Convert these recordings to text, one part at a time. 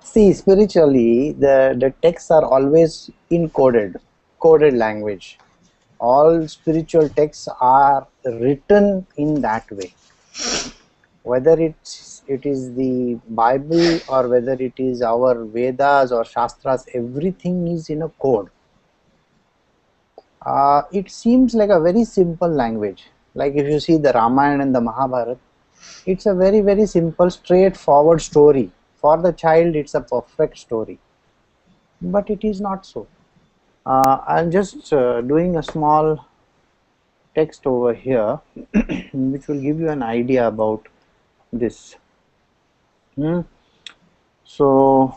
See, spiritually, the texts are always coded language. All spiritual texts are written in that way. Whether it is the Bible or whether it is our Vedas or Shastras, everything is in a code. It seems like a very simple language. Like if you see the Ramayana and the Mahabharata, it's a very simple, straightforward story. For the child, it's a perfect story. But it is not so. I'm just doing a small text over here which will give you an idea about this. So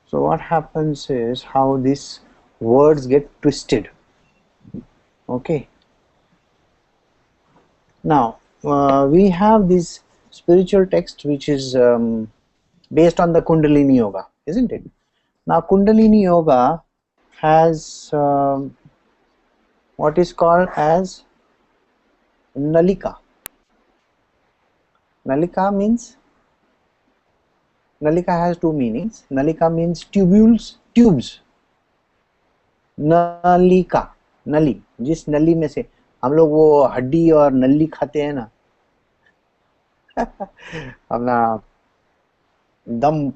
so what happens is how these words get twisted. Okay, now we have this spiritual text which is based on the Kundalini Yoga, isn't it? Now Kundalini Yoga has what is called as Nalika. Nalika has two meanings. Nalika means tubes. नलिका, नली, जिस नली में से हम लोग वो हड्डी और नली खाते हैं ना अपना दम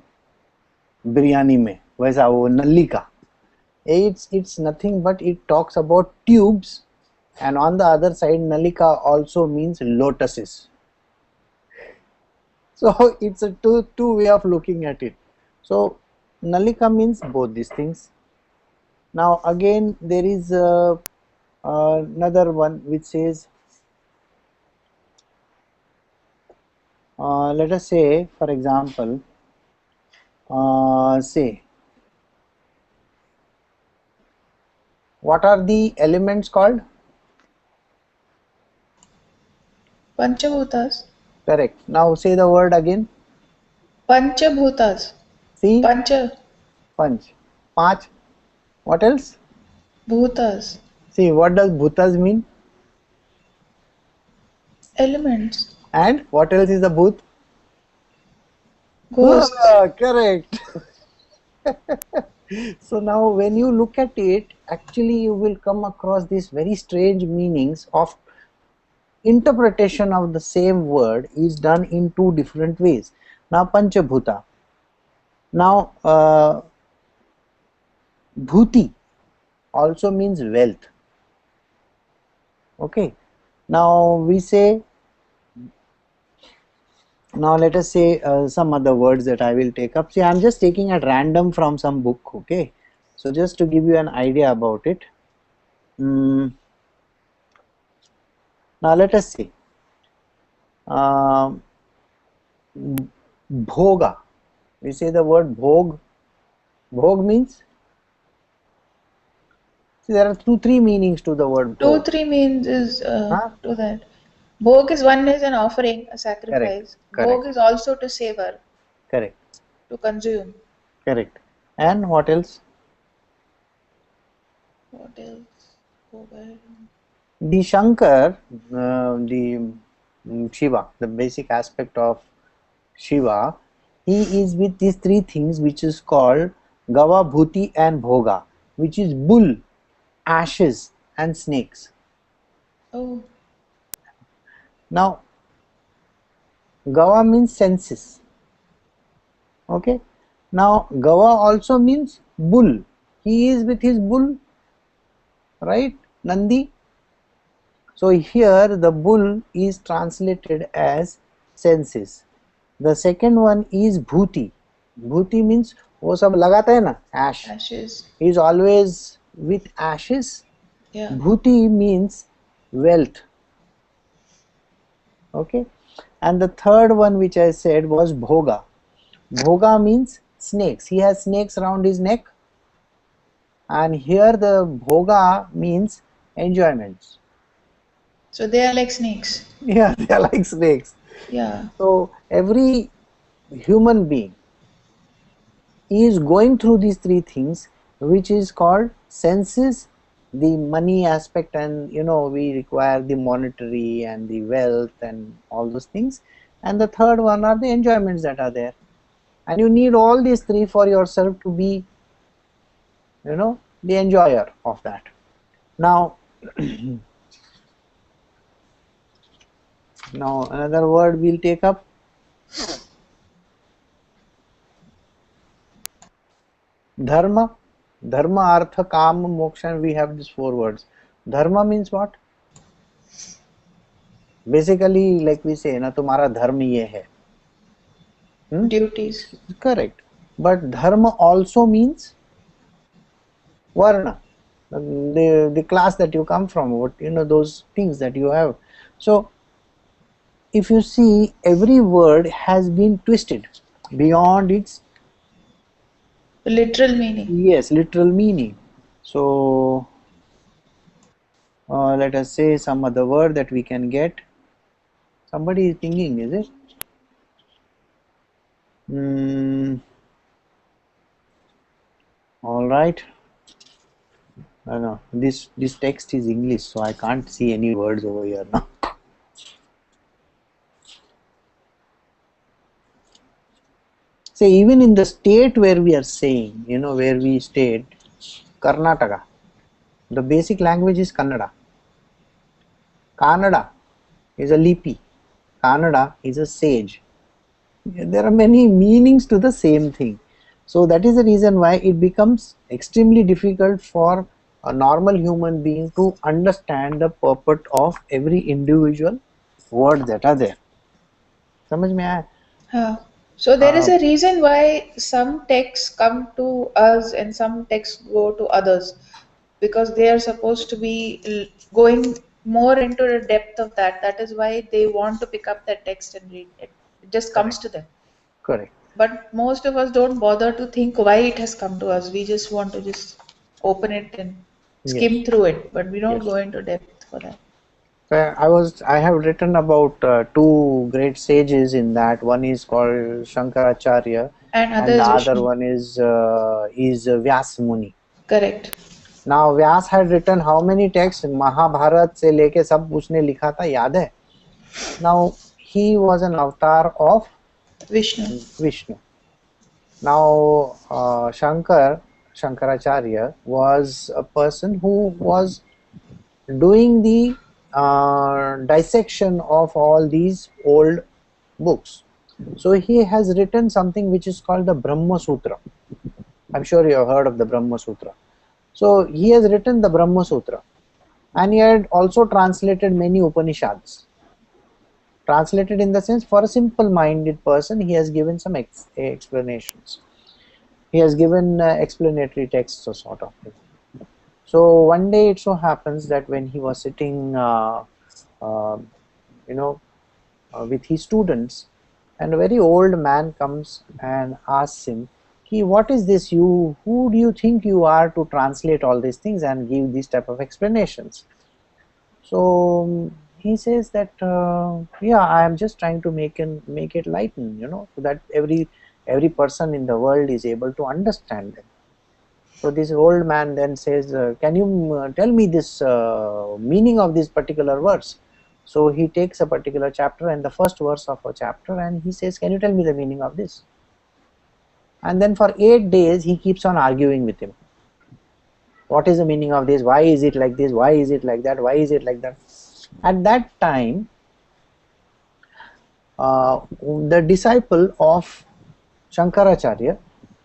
बिरयानी में, वैसा वो नली का. It's nothing but it talks about tubes, and on the other side nalika also means lotuses. So it's a two way of looking at it. So nalika means both these things. Now again there is another one which says, let us say for example, say what are the elements called? Panchabhutas. Correct. Now say the word again. Panchabhutas. See? Pancha. Panch. Panch. What else? Bhutas. See, what does bhutas mean? Elements. And what else is the bhut? Ghosts. Correct. So now when you look at it, actually you will come across these very strange meanings of interpretation of the same word is done in two different ways. Now Panchabhuta. Now Bhuti also means wealth. Okay. Now we say, now let us say some other words that I will take up. See, I am just taking at random from some book. Okay. So just to give you an idea about it. Now let us see. Bhoga. We say the word bhog. Bhog means, see, there are three meanings to the word bhog. 2-3 means is to that. Bhog is one is an offering, a sacrifice. Correct. Bhog is also to savor. Correct. To consume. Correct. And what else? What else? The Shankar, the Shiva, the basic aspect of Shiva, he is with these three things which is called Gava, Bhuti and Bhoga, which is bull, ashes and snakes. Oh. Now, Gava means senses. Okay. Now, Gava also means bull. He is with his bull, right? Nandi. So here the bull is translated as senses. The second one is Bhuti. Bhuti means वो सब लगाता है ना, ash. Ashes. He is always with ashes. Yeah. Bhuti means wealth. Okay. And the third one which I said was Bhoga. Bhoga means snakes. He has snakes around his neck. And here the Bhoga means enjoyments. So they are like snakes. Yeah, they are like snakes. Yeah. So every human being is going through these three things, which is called senses, the money aspect, and we require the monetary and the wealth and all those things. And the third one are the enjoyments that are there, and you need all these three for yourself to be the enjoyer of that. Now now another word we'll take up, dharma. Dharma, artha, kama, moksha, and we have these four words. Dharma means what? Basically, like we say, na tumhara dharma ye hai. Duties. Correct. But dharma also means varna, the class that you come from, what those things that you have. So if you see, every word has been twisted beyond its Literal meaning. literal meaning. So let us say some other word that we can get. Somebody is thinking, is it? All right. No, this text is English, so I can't see any words over here now. Say, even in the state where we are saying, where we stayed, Karnataka, the basic language is Kannada. Kannada is a lipi. Kannada is a sage. There are many meanings to the same thing. So that is the reason why it becomes extremely difficult for a normal human being to understand the purport of every individual word that are there. समझ में आया? So there is a reason why some texts come to us and some texts go to others, because they are supposed to be going more into the depth of that. That is why they want to pick up that text and read it. It just comes to them. Correct. But most of us don't bother to think why it has come to us. We just want to just open it and skim through it, but we don't go into depth for that. I have written about two great sages in that. One is called Shankaracharya, and the other one is Vyas Muni. Correct. Now Vyas had written how many texts? Mahabharat से लेके सब उसने लिखा था, याद है? Now he was an avatar of Vishnu. Now Shankaracharya was a person who was doing the dissection of all these old books. So he has written something which is called the Brahma Sutra. I'm sure you have heard of the Brahma Sutra. So he has written the Brahma Sutra, and he had also translated many Upanishads. Translated in the sense, for a simple minded person, he has given some explanations. He has given explanatory texts or sort of thing. So one day it so happens that when he was sitting with his students, and a very old man comes and asks him, what is this, who do you think you are to translate all these things and give these type of explanations? So he says that yeah, I am just trying to make it lighten, so that every person in the world is able to understand them. So this old man then says, can you tell me this meaning of this particular verse? So he takes a particular chapter and the first verse of a chapter, and he says, can you tell me the meaning of this? And then for 8 days he keeps on arguing with him. What is the meaning of this? Why is it like this? Why is it like that? Why is it like that? At that time, the disciple of Shankaracharya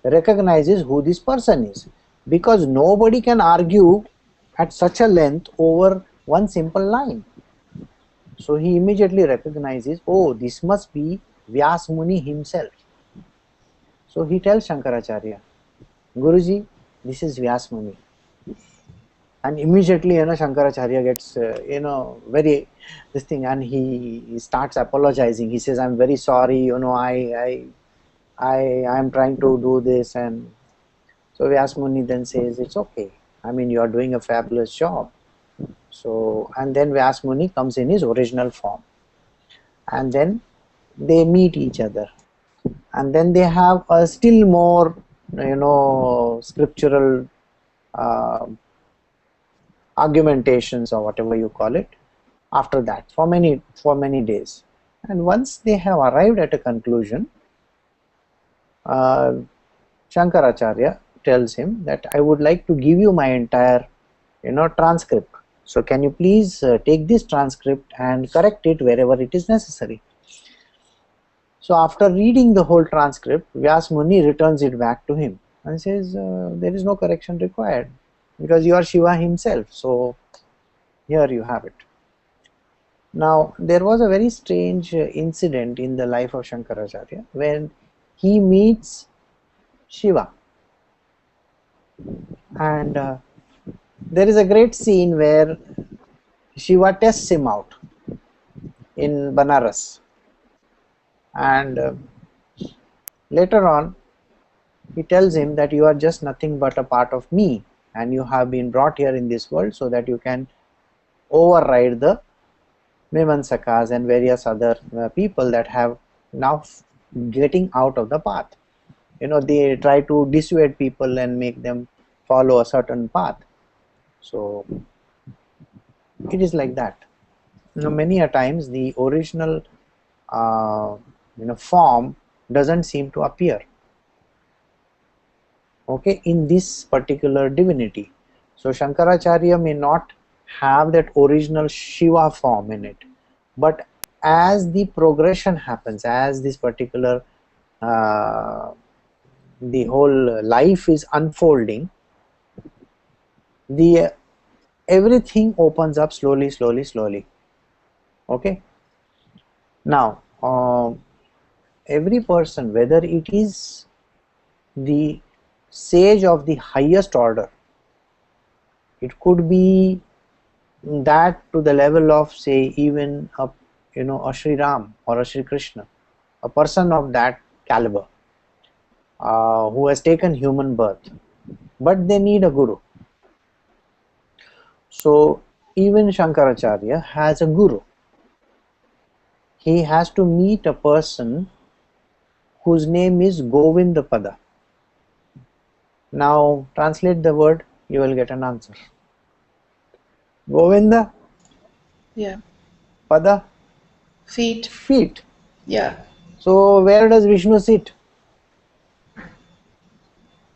recognizes who this person is, because nobody can argue at such a length over one simple line. So he immediately recognizes, oh, this must be Vyas Muni himself. So he tells Shankaracharya, Guruji, this is Vyas Muni. And immediately, Shankaracharya gets, very this thing, and he starts apologizing. He says, I'm very sorry, I am trying to do this. And so Vyas Muni then says, it's okay. I mean, you are doing a fabulous job. So, and then Vyas Muni comes in his original form. And then they meet each other. And then they have a still more, scriptural argumentations or whatever you call it after that for many days. And once they have arrived at a conclusion, Shankaracharya tells him that I would like to give you my entire transcript. So can you please take this transcript and correct it wherever it is necessary. So after reading the whole transcript, Vyas Muni returns it back to him and says there is no correction required because you are Shiva himself. So here you have it. Now there was a very strange incident in the life of Shankaracharya when he meets Shiva, and there is a great scene where Shiva tests him out in Banaras, and later on he tells him that you are just nothing but a part of me and you have been brought here in this world so that you can override the Mimamsakas and various other people that have now getting out of the path. They try to dissuade people and make them follow a certain path. So it is like that. Many a times the original form doesn't seem to appear, okay, in this particular divinity. So Shankaracharya may not have that original Shiva form in it, but as the progression happens, as this particular the whole life is unfolding, the everything opens up slowly. Okay. Now every person, whether it is the sage of the highest order, it could be that to the level of, say, even a Sri Ram or a Sri Krishna, a person of that caliber who has taken human birth, but they need a guru. So even Shankaracharya has a guru. He has to meet a person whose name is Govindapada. Now translate the word, you will get an answer. Govinda? Yeah. Pada? Feet. Feet. Yeah. So where does Vishnu sit?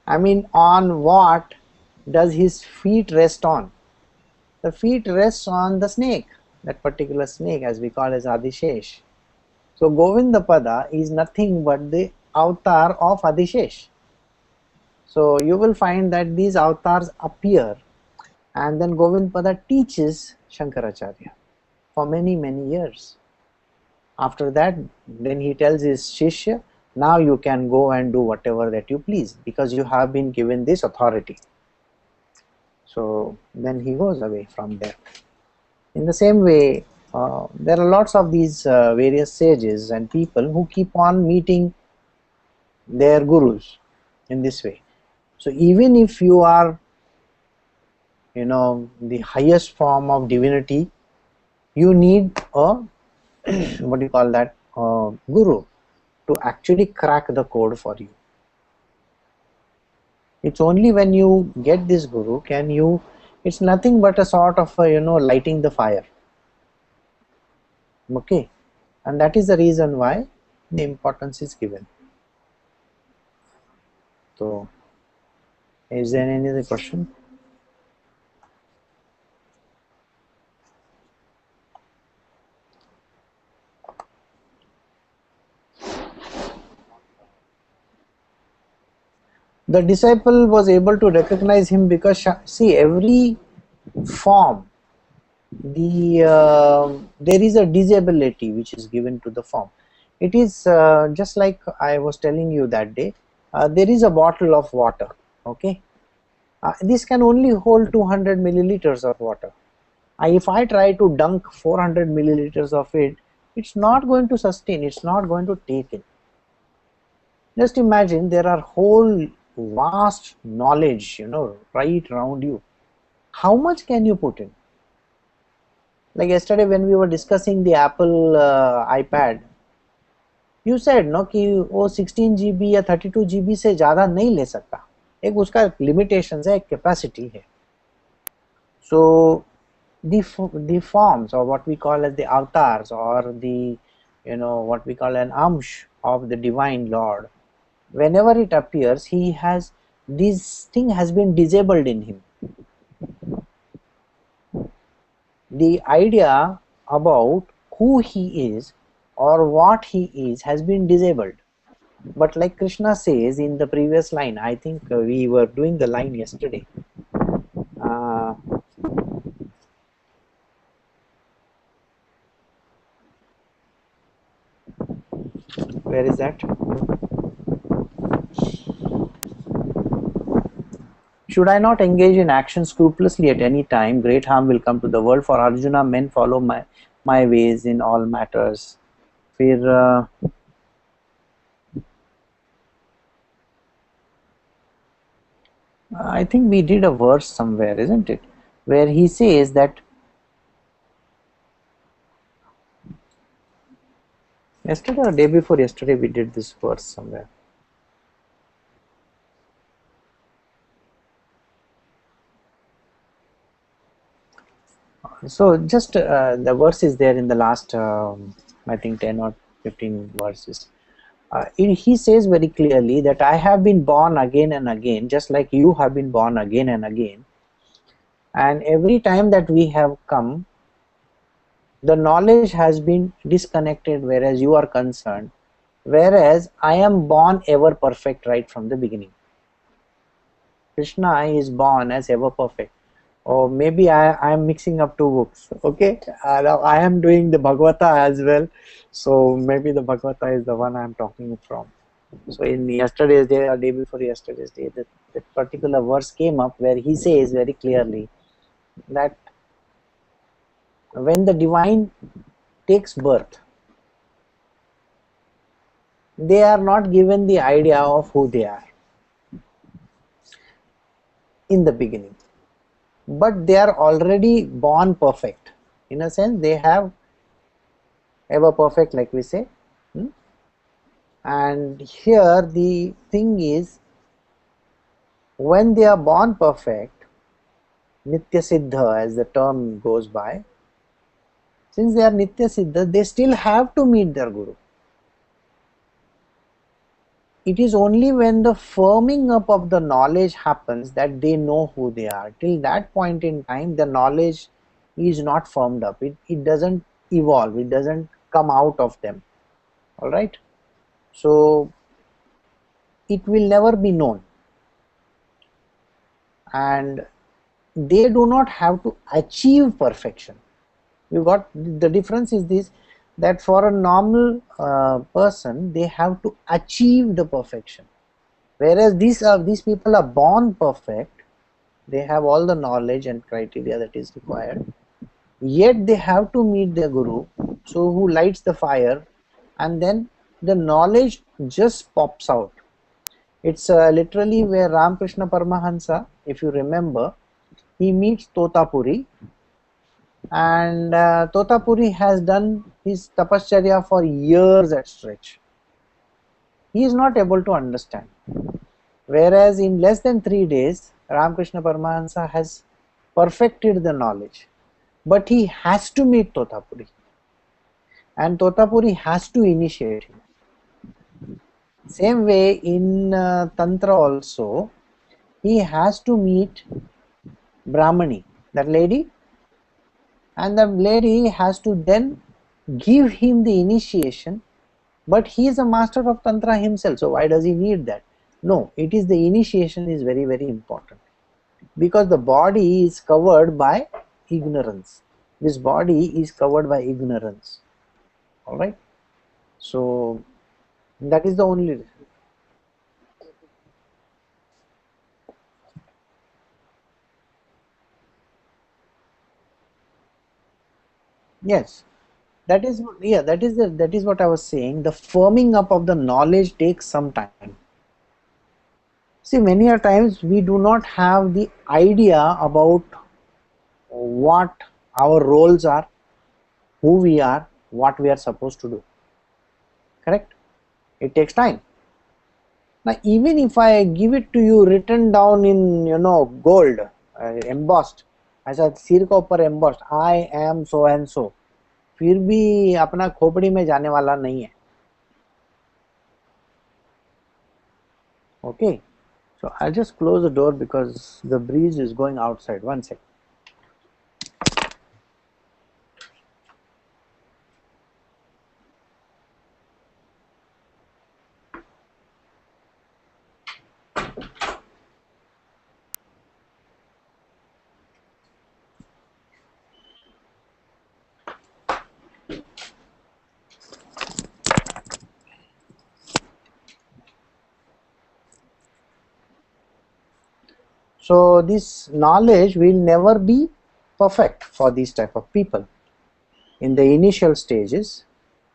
I mean, on what does his feet rest on? The feet rests on the snake, that particular snake, as we call as Adishesh. So Govindapada is nothing but the avatar of Adishesh. So you will find that these avatars appear, and then Govindapada teaches Shankaracharya for many years. After that, then he tells his Shishya, now you can go and do whatever that you please because you have been given this authority. So then he goes away from there. In the same way, there are lots of these various sages and people who keep on meeting their gurus in this way. So even if you are the highest form of divinity, you need a what do you call that, guru to actually crack the code for you. It's only when you get this guru can you, it's nothing but a sort of lighting the fire. Okay, and that is the reason why the importance is given. So is there any other question? The disciple was able to recognize him because, see, every form, there is a disability which is given to the form. It is just like I was telling you that day, there is a bottle of water, okay, this can only hold 200 milliliters of water. If I try to dunk 400 milliliters of it, it's not going to sustain, it's not going to take in. Just imagine there are whole vast knowledge right around you. How much can you put in? Like yesterday when we were discussing the Apple iPad, you said no कि वो 16 GB या 32 GB से ज़्यादा नहीं ले सकता, एक उसका limitations है, एक capacity है. So the forms, or what we call as the avatars, or the, what we call an amsh of the divine Lord, whenever it appears, he has, this thing has been disabled in him. The idea about who he is or what he is has been disabled. But like Krishna says in the previous line, I think we were doing the line yesterday. Uh, where is that? Should I not engage in action scrupulously at any time? Great harm will come to the world. For Arjuna, men follow my ways in all matters. फिर I think we did a verse somewhere, isn't it? Where he says that, yesterday or day before yesterday, we did this verse somewhere. So just the verse is there in the last, I think 10 or 15 verses. He says very clearly that I have been born again and again, just like you have been born again and again. And every time that we have come, the knowledge has been disconnected whereas you are concerned, whereas I am born ever perfect right from the beginning. Krishna is born as ever perfect. Or maybe I am mixing up two books. Okay, now I am doing the Bhagavata as well, so maybe the Bhagavata is the one I am talking from. So in yesterday's day or day before yesterday's day, that particular verse came up where he says very clearly that when the divine takes birth, they are not given the idea of who they are in the beginning, but they are already born perfect. In a sense, they have ever perfect, like we say. And here the thing is, when they are born perfect, Nitya Siddha as the term goes by, since they are Nitya Siddha, they still have to meet their Guru. It is only when the firming up of the knowledge happens that they know who they are. Till that point in time, the knowledge is not firmed up. It doesn't evolve. It doesn't come out of them. Alright? So, it will never be known. And they do not have to achieve perfection. You got the difference is this, that for a normal person, they have to achieve the perfection. Whereas these people are born perfect, they have all the knowledge and criteria that is required, yet they have to meet their Guru, so who lights the fire, and then the knowledge just pops out. It's literally where Ramakrishna Paramahansa, if you remember, he meets Totapuri, and Totapuri has done his tapascharya for years at stretch. He is not able to understand. Whereas in less than 3 days, Ramakrishna Paramahansa has perfected the knowledge. But he has to meet Totapuri. And Totapuri has to initiate him. Same way in Tantra also, he has to meet Brahmani, that lady, and the lady has to then give him the initiation, but he is a master of Tantra himself, so why does he need that? No, it is the initiation is very, very important, because the body is covered by ignorance. This body is covered by ignorance. Alright, so that is the only. Yes, that is, yeah, that is what I was saying. The firming up of the knowledge takes some time. See, many a times we do not have the idea about what our roles are, who we are, what we are supposed to do. Correct? It takes time. Now, even if I give it to you written down in, gold, embossed, ऐसा सिर के ऊपर embossed I am so and so, फिर भी अपना खोपड़ी में जाने वाला नहीं है. Okay, so I'll just close the door because the breeze is going outside. One sec. So this knowledge will never be perfect for these type of people in the initial stages,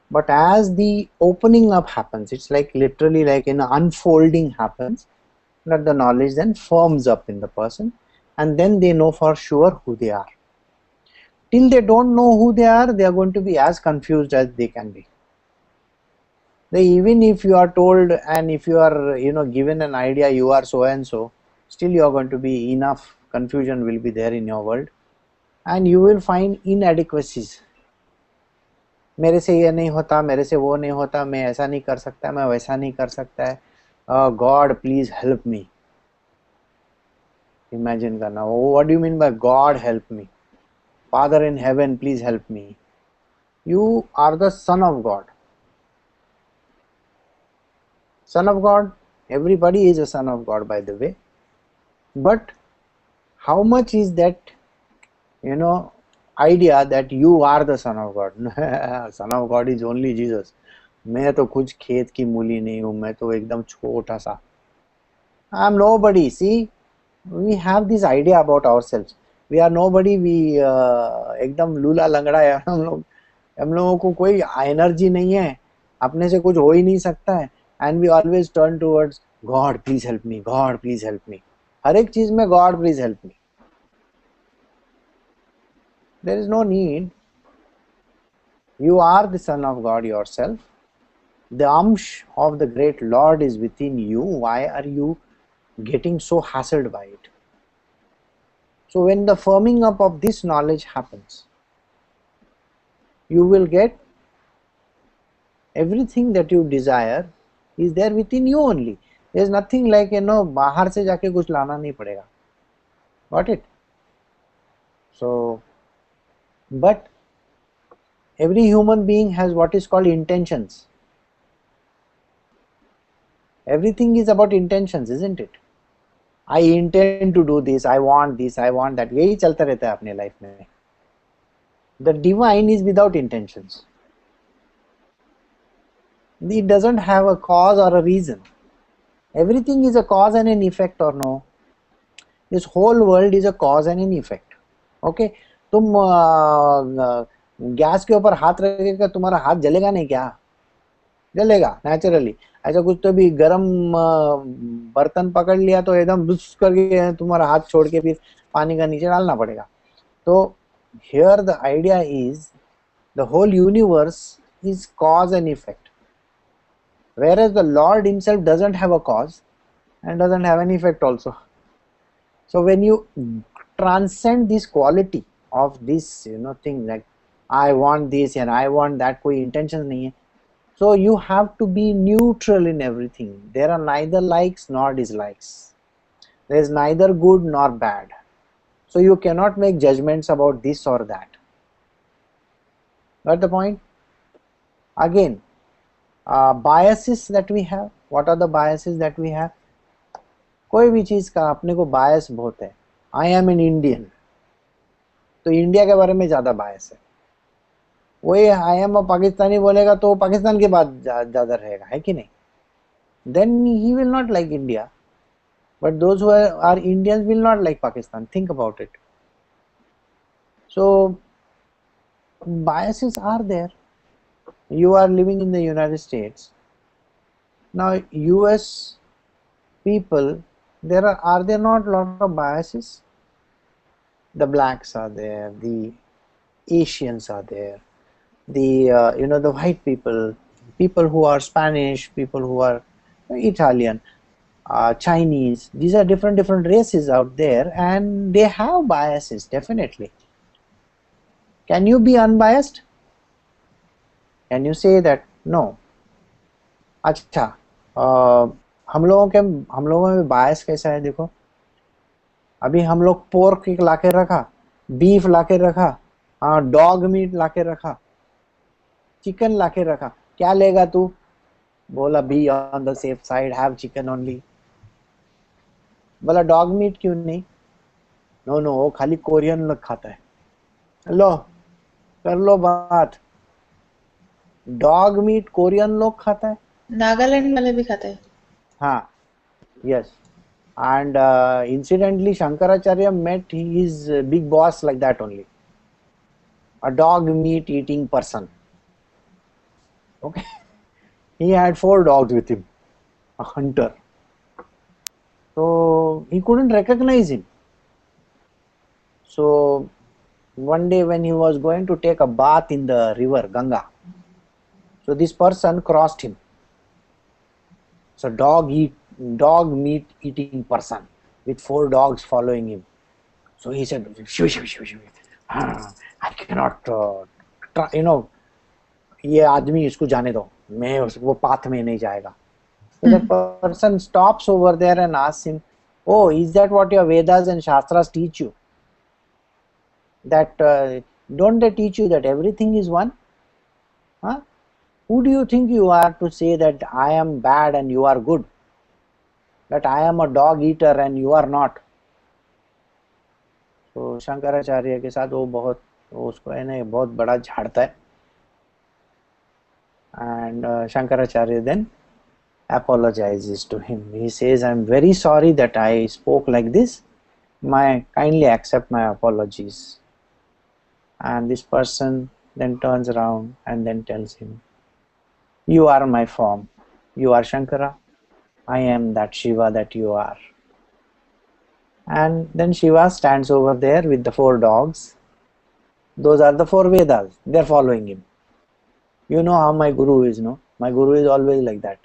but as the opening up happens, it's like literally like an unfolding happens, that the knowledge then firms up in the person, and then they know for sure who they are. Till they don't know who they are going to be as confused as they can be. Even if you are told, and if you are given an idea you are so and so, still you are going to be enough confusion will be there in your world, and you will find inadequacies. मेरे से ये नहीं होता, मेरे से वो नहीं होता, मैं ऐसा नहीं कर सकता, मैं वैसा नहीं कर सकता है, God please help me. Imagine करना, what do you mean by God help me? Father in heaven please help me. You are the son of God. Son of God, everybody is a son of God, by the way. But how much is that, idea that you are the son of God? Son of God is only Jesus. मैं तो कुछ खेत की मूली नहीं हूँ, मैं तो एकदम छोटा सा. I am nobody. See, we have this idea about ourselves. We are nobody. We एकदम लूला लंगड़ा है हम लोगों को कोई एनर्जी नहीं है, अपने से कुछ हो ही नहीं सकता है. And we always turn towards God please help me, God please help me. हर एक चीज में God please help me. There is no need. You are the son of God yourself. The amsh of the great Lord is within you. Why are you getting so hassled by it? So when the firming up of this knowledge happens, you will get everything that you desire is there within you only. There is nothing like बाहर से जाके कुछ लाना नहीं पड़ेगा. Got it? So, but every human being has what is called intentions. Everything is about intentions, isn't it? I intend to do this, I want this, I want that. यही चलता रहता है अपने लाइफ में. The divine is without intentions. It doesn't have a cause or a reason. Everything is a cause and an effect, or no? This whole world is a cause and an effect. Okay? तुम gas के ऊपर हाथ रखेगा, तुम्हारा हाथ जलेगा नहीं क्या? जलेगा नेचुरली. ऐसा कुछ तो भी गरम बर्तन पकड़ लिया तो एकदम बुस करके तुम्हारा हाथ छोड़ के फिर पानी का नीचे डालना पड़ेगा. तो here the idea is the whole universe is cause and effect, whereas the Lord himself doesn't have a cause and doesn't have an effect also. So when you transcend this quality of this thing, like I want this and I want that, कोई intentions नहीं है. So you have to be neutral in everything. There are neither likes nor dislikes. There is neither good nor bad. So you cannot make judgments about this or that. Got the point? Again, biases that we have. What are the biases that we have? कोई भी चीज का अपने को बायस बहुत है. I am an Indian, तो India के बारे में ज्यादा बायस है. वही आई एम अ पाकिस्तानी बोलेगा तो पाकिस्तान के बाद ज्यादा रहेगा, है कि नहीं? Then he will not like India, but those who are Indians will not like Pakistan. Think about it. So biases are there. You are living in the United States. Now US people, are there not lot of biases? The blacks are there, the Asians are there, the the white people, people who are Spanish, people who are Italian. Chinese. These are different races out there, and they have biases, definitely. Can you be unbiased? Can you say that no? अच्छा, अ, हम लोगों में बायस कैसा है देखो. अभी हम लोग पोर्क लाके रखा, बीफ लाके रखा, डॉग मीट लाके रखा, चिकन लाके रखा. क्या लेगा तू? बोला be on the safe side, have chicken only. बोला डॉग मीट क्यों नहीं? नो नो, वो खाली कोरियन लोग खाता है. लो, कर लो बात. डॉग मीट कोरियन लोग खाता है. नागालैंड वाले भी खाते हैं. हाँ, yes. And incidentally, Shankaracharya met his big boss like that only. A dog meat eating person. Okay. He had 4 dogs with him. A hunter. So he couldn't recognize him. So one day when he was going to take a bath in the river Ganga, so this person crossed him. So dog meat eating person with 4 dogs following him. So he said, I cannot, ये आदमी इसको जाने दो, मैं वो path में नहीं जाएगा. So that person stops over there and asks him, oh, is that what your Vedas and Shastras teach you? That don't they teach you that everything is one? Huh? Who do you think you are to say that I am bad and you are good? That I am a dog eater and you are not? तो शंकराचार्य के साथ वो उसको है ना बहुत बड़ा झाड़ता है. And Shankaracharya then apologizes to him. He says, I am very sorry that I spoke like this. Kindly accept my apologies. And this person then turns around and then tells him, you are my form. You are Shankara. I am that Shiva that you are. And then Shiva stands over there with the 4 dogs. Those are the 4 Vedas. They are following him. You know how my guru is, no? My guru is always like that.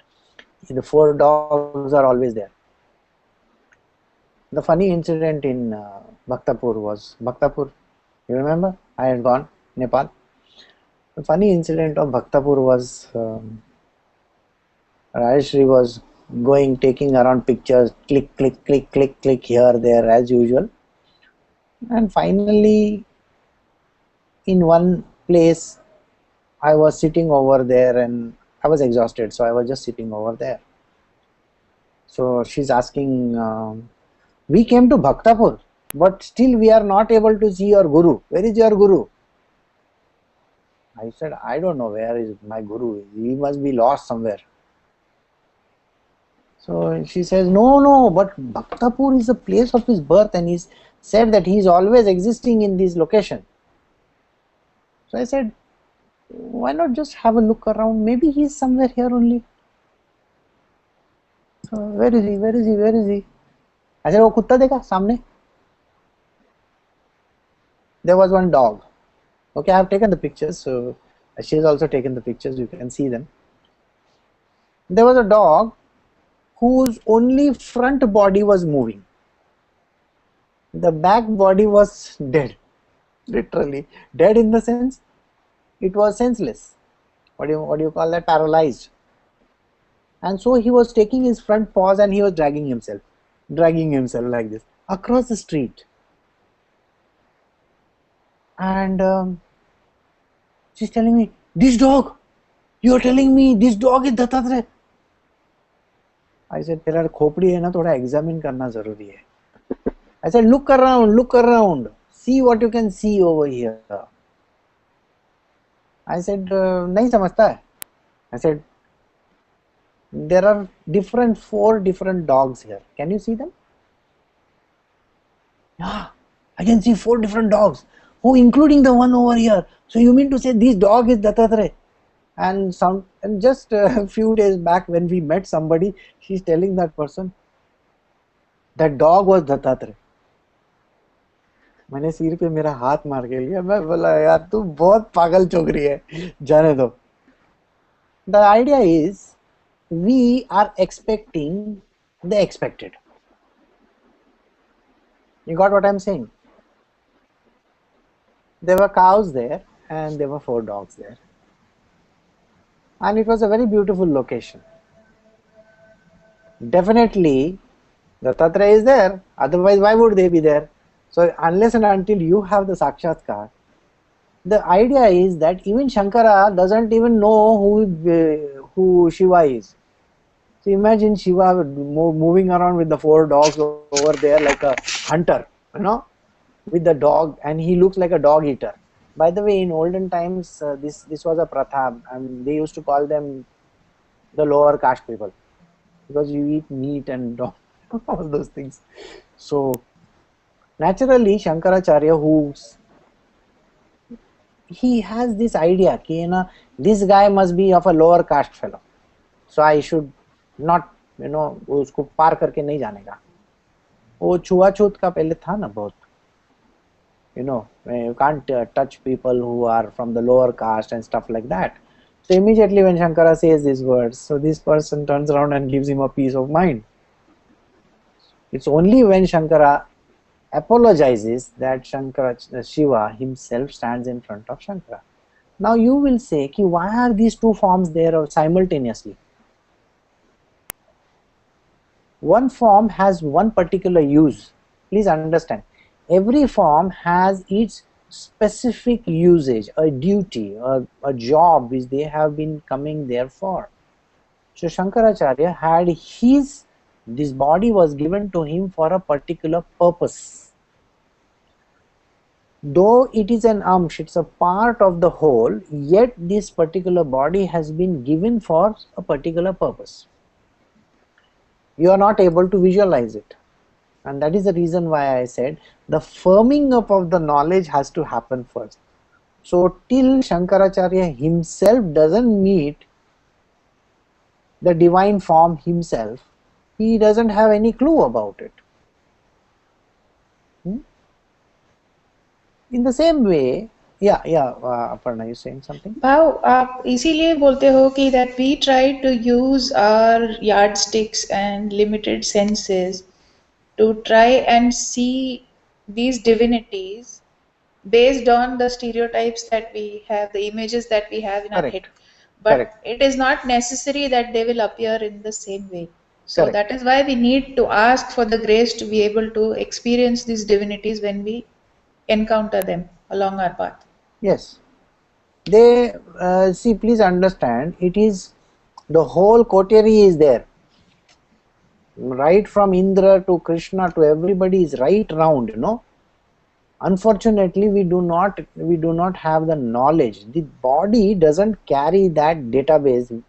The 4 dogs are always there. The funny incident in Bhaktapur was, you remember? I had gone, Nepal. The funny incident of Bhaktapur was, Rajeshri was taking around pictures, click, click, click, click, click, here, there, as usual. And finally, in one place, I was sitting over there and I was exhausted, so I was just sitting over there. So she's asking, we came to Bhaktapur, but still we are not able to see your guru. Where is your guru? I said, I don't know where is my guru. He must be lost somewhere. So she says, no, but Bhaktapur is the place of his birth and he said that he is always existing in this location. So I said, why not just have a look around? Maybe he is somewhere here only. So where is he? I said, वो कुत्ता देखा सामने? There was one dog. Okay, I have taken the pictures. So she has also taken the pictures. You can see them. There was a dog whose only front body was moving. The back body was dead. Literally dead in the sense it was senseless. What do you call that? Paralyzed. And so he was taking his front paws and he was dragging himself like this across the street. And she's telling me, this dog, you are telling me this dog is Dattatreya? I said, तेरा खोपड़ी है ना, थोड़ा examine करना जरूरी है. I said, look around, see what you can see over here. I said, नहीं समझता है. I said, there are 4 different dogs here. Can you see them? Yeah, I can see 4 different dogs. Oh, including the one over here. So you mean to say this dog is Dattatreya? And just a few days back when we met somebody, she's telling that person, that dog was Dattatreya. मैंने सिर पे मेरा हाथ मार के लिया. मैं बोला यार तू बहुत पागल छोकरी है, जाने दो. The idea is, we are expecting they expected. You got what I'm saying? There were cows there and there were 4 dogs there. And it was a very beautiful location. Definitely, Dattatreya is there, otherwise why would they be there? So unless and until you have the Sakshatkar, the idea is that even Shankara doesn't even know who Shiva is. So imagine Shiva moving around with the 4 dogs over there like a hunter, with the dog, and he looks like a dog eater. By the way, in olden times, this was a pratha, and they used to call them the lower caste people because you eat meat and dog, all those things. So naturally, Shankaracharya, he has this idea that this guy must be of a lower caste fellow, so I should not उसको पार करके नहीं जाने का. वो छुआछूत का पहले था ना बहुत. You can't touch people who are from the lower caste and stuff like that. So immediately when Shankara says these words, so this person turns around and gives him a peace of mind. It's only when Shankara apologizes that Shiva himself stands in front of Shankara. Now you will say, why are these 2 forms there simultaneously? One form has one particular use. Please understand, every form has its specific usage, a duty, a job which they have been coming there for. So Shankaracharya had this body was given to him for a particular purpose. Though it is an amsh, it's a part of the whole, yet this particular body has been given for a particular purpose. You are not able to visualize it, and that is the reason why I said the firming up of the knowledge has to happen first. So till Shankaracharya himself doesn't meet the divine form himself, he doesn't have any clue about it. In the same way, Aparna, you saying something? भाव आप इसीलिए बोलते हो कि that we try to use our yardsticks and limited senses to try and see these divinities based on the stereotypes that we have, the images that we have in our head. Correct. But Correct. it is not necessary that they will appear in the same way. So Correct. that is why we need to ask for the grace to be able to experience these divinities when we encounter them along our path. Yes. They see, please understand, it is the whole coterie is there. Right from Indra to Krishna to everybody is right round, Unfortunately, we do not have the knowledge. The body doesn't carry that database.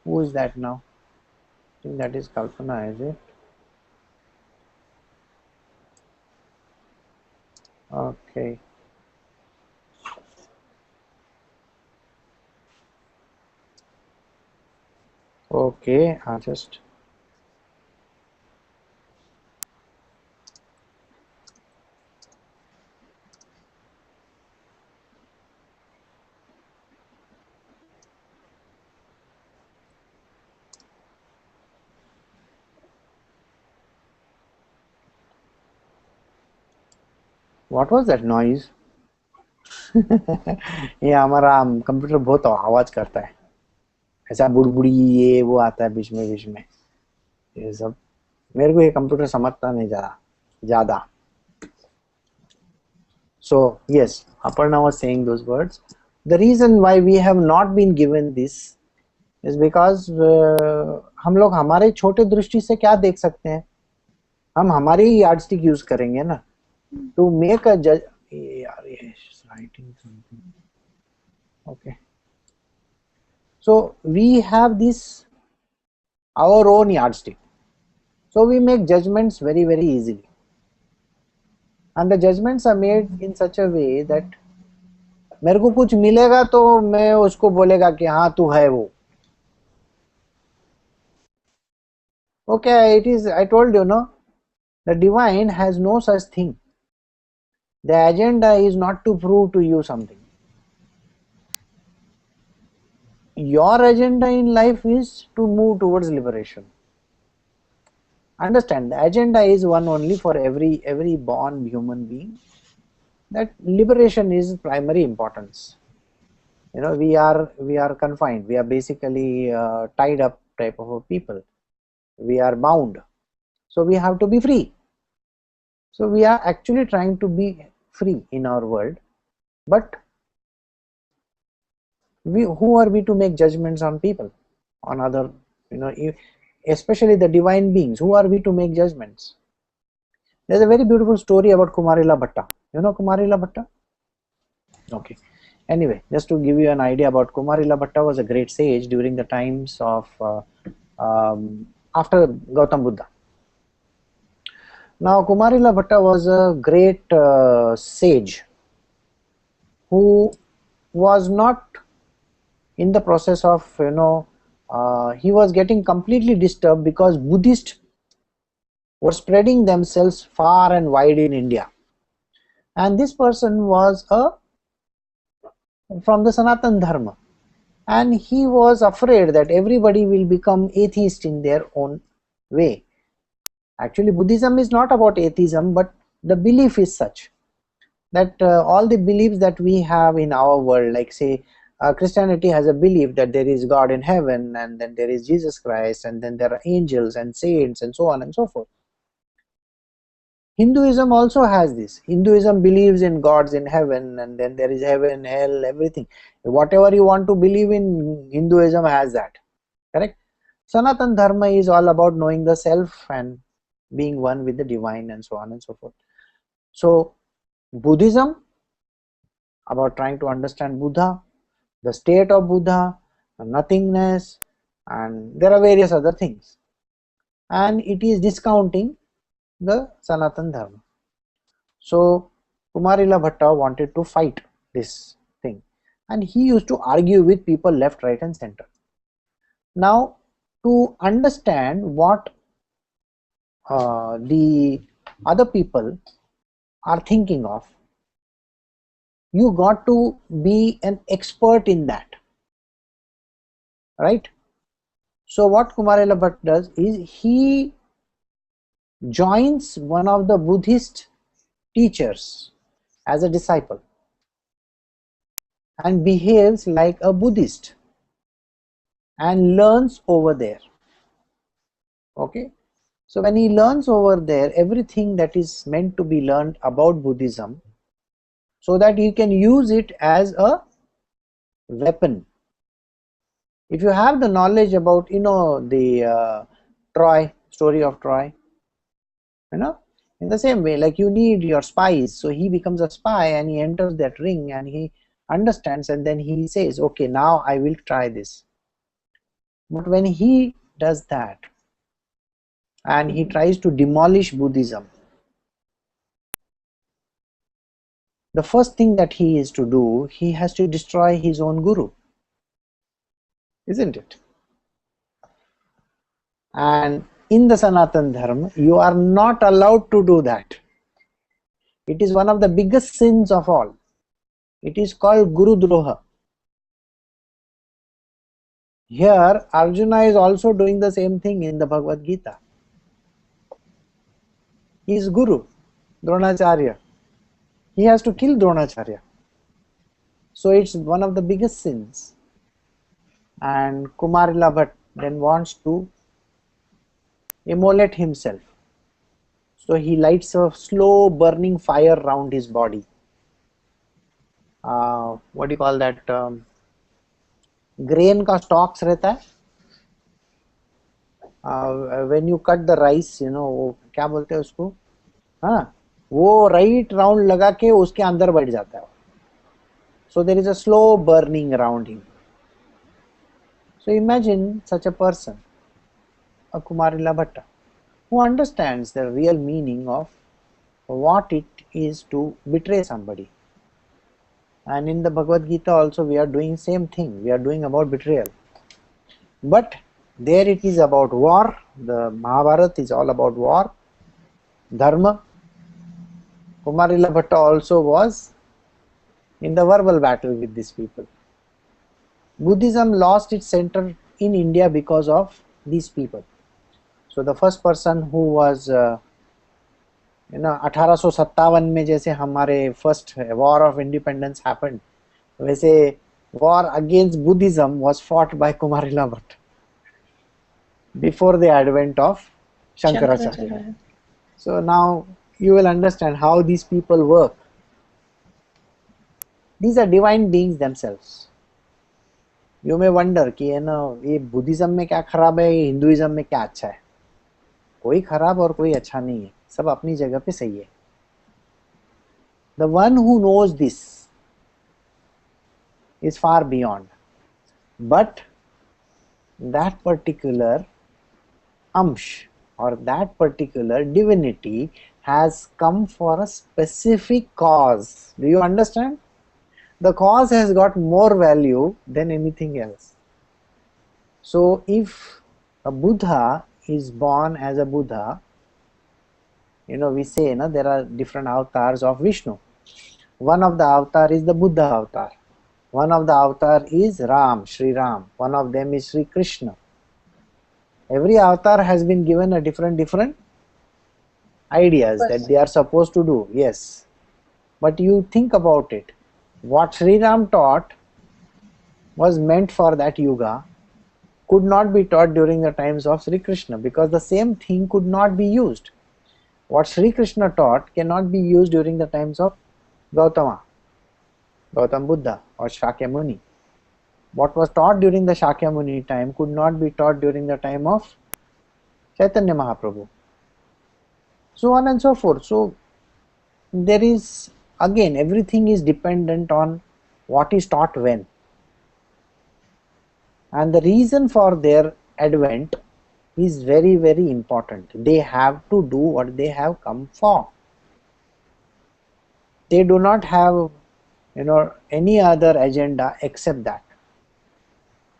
Who is that now? I think that is Kalpana, is it? Okay. Okay, I'll just. What was that noise? ये हमारा computer बहुत आवाज करता है, ऐसा बुड़बुड़ी ये वो आता है बीच में ये सब. मेरे को ये कंप्यूटर समझता नहीं ज़्यादा. So yes, Aparna was saying those words. The reason why we have not been given this is because हम लोग हमारे छोटे दृष्टि से क्या देख सकते हैं, हम हमारे ही यार्डस्टिक यूज करेंगे ना to make a judge. Yes, writing something. Okay. So we have this our own yardstick. So we make judgments very easily. And the judgments are made in such a way that मेरे को कुछ मिलेगा तो मैं उसको बोलेगा कि हाँ तू है वो. Okay, it is, I told you, the divine has no such thing. The agenda is not to prove to you something. Your agenda in life is to move towards liberation. Understand, the agenda is one only for every born human being, that liberation is primary importance. You know, we are confined, we are basically tied up type of a people, we are bound, so we have to be free. So we are actually trying to be free in our world, but who are we to make judgments on people, on other, you know, especially the divine beings? Who are we to make judgments? There's a very beautiful story about Kumarila Bhatta. You know Kumarila Bhatta? Okay. Anyway, just to give you an idea about Kumarila Bhatta, was a great sage during the times of after Gautam Buddha. Now Kumarila Bhatta was a great sage who was not in the process of, you know, he was getting completely disturbed because Buddhists were spreading themselves far and wide in India, and this person was from the Sanatan Dharma, and he was afraid that everybody will become atheist in their own way. Actually, Buddhism is not about atheism, but the belief is such that all the beliefs that we have in our world, like say Christianity has a belief that there is God in heaven, and then there is Jesus Christ, and then there are angels and saints and so on and so forth. Hinduism also has this. Hinduism believes in gods in heaven, and then there is heaven, hell, everything. Whatever you want to believe in, Hinduism has that. Correct? Sanatan Dharma is all about knowing the self and being one with the divine and so on and so forth. So Buddhism, about trying to understand Buddha, the state of Buddha, nothingness, and there are various other things. And it is discounting the Sanatan Dharma. So Kumarila Bhatta wanted to fight this thing, and he used to argue with people left, right and center. Now, to understand what the other people are thinking of, you got to be an expert in that, right? So what Kumarila Bhatta does is he joins one of the Buddhist teachers as a disciple and behaves like a Buddhist and learns over there. Okay, so when he learns over there everything that is meant to be learned about Buddhism, so that he can use it as a weapon. If you have the knowledge about, you know, the Troy, story of Troy, you know, in the same way, like you need your spies, so he becomes a spy and he enters that ring and he understands, and then he says, okay, now I will try this. But when he does that and he tries to demolish Buddhism, the first thing that he is to do, he has to destroy his own guru, isn't it? And in the Sanatan Dharma, you are not allowed to do that. It is one of the biggest sins of all. It is called Guru Droha. Here, Arjuna is also doing the same thing in the Bhagavad Gita. His guru, Dronacharya, he has to kill Dronacharya. So it's one of the biggest sins. And Kumarila Bhatt then wants to immolate himself. So he lights a slow burning fire around his body. What do you call that? Grain का stalks रहता है. When you cut the rice, you know, वो क्या बोलते हैं उसको? हाँ, वो right round लगा के उसके अंदर बैठ जाता है. So there is a slow burning around him. So imagine such a person, a Kumarila Bhatta, who understands the real meaning of what it is to betray somebody. And in the Bhagavad Gita also we are doing same thing, we are doing about betrayal. But there it is about war. The Mahabharata is all about war, dharma. Kumarila Bhatta also was in the verbal battle with these people. Buddhism lost its center in India because of these people. So the first person who was 1857 में जैसे हमारे first war of independence happened, वैसे war against Buddhism was fought by Kumarila Bhatt before the advent of Shankaracharya. Shankaracharya. So now you will understand how these people work. These are divine beings themselves. You may wonder कि ये Buddhism में क्या खराब है, ये Hinduism में क्या अच्छा है. कोई खराब और कोई अच्छा नहीं है, सब अपनी जगह पे सही है. The one who knows this is far beyond, but that particular amsh or that particular divinity has come for a specific cause. Do you understand? The cause has got more value than anything else. So if a Buddha is born as a Buddha, we say there are different avatars of Vishnu. One of the avatar is the Buddha avatar. One of the avatar is Ram, Sri Ram. One of them is Sri Krishna. Every avatar has been given a different ideas that they are supposed to do. Yes. But you think about it. What Sri Ram taught was meant for that yuga could not be taught during the times of Sri Krishna, because the same thing could not be used. What Sri Krishna taught cannot be used during the times of Gautama, Gautam Buddha or Shakyamuni. What was taught during the Shakyamuni time could not be taught during the time of Chaitanya Mahaprabhu. So on and so forth. So there is, again, everything is dependent on what is taught when. And the reason for their advent is very, very important. They have to do what they have come for. They do not have any other agenda except that.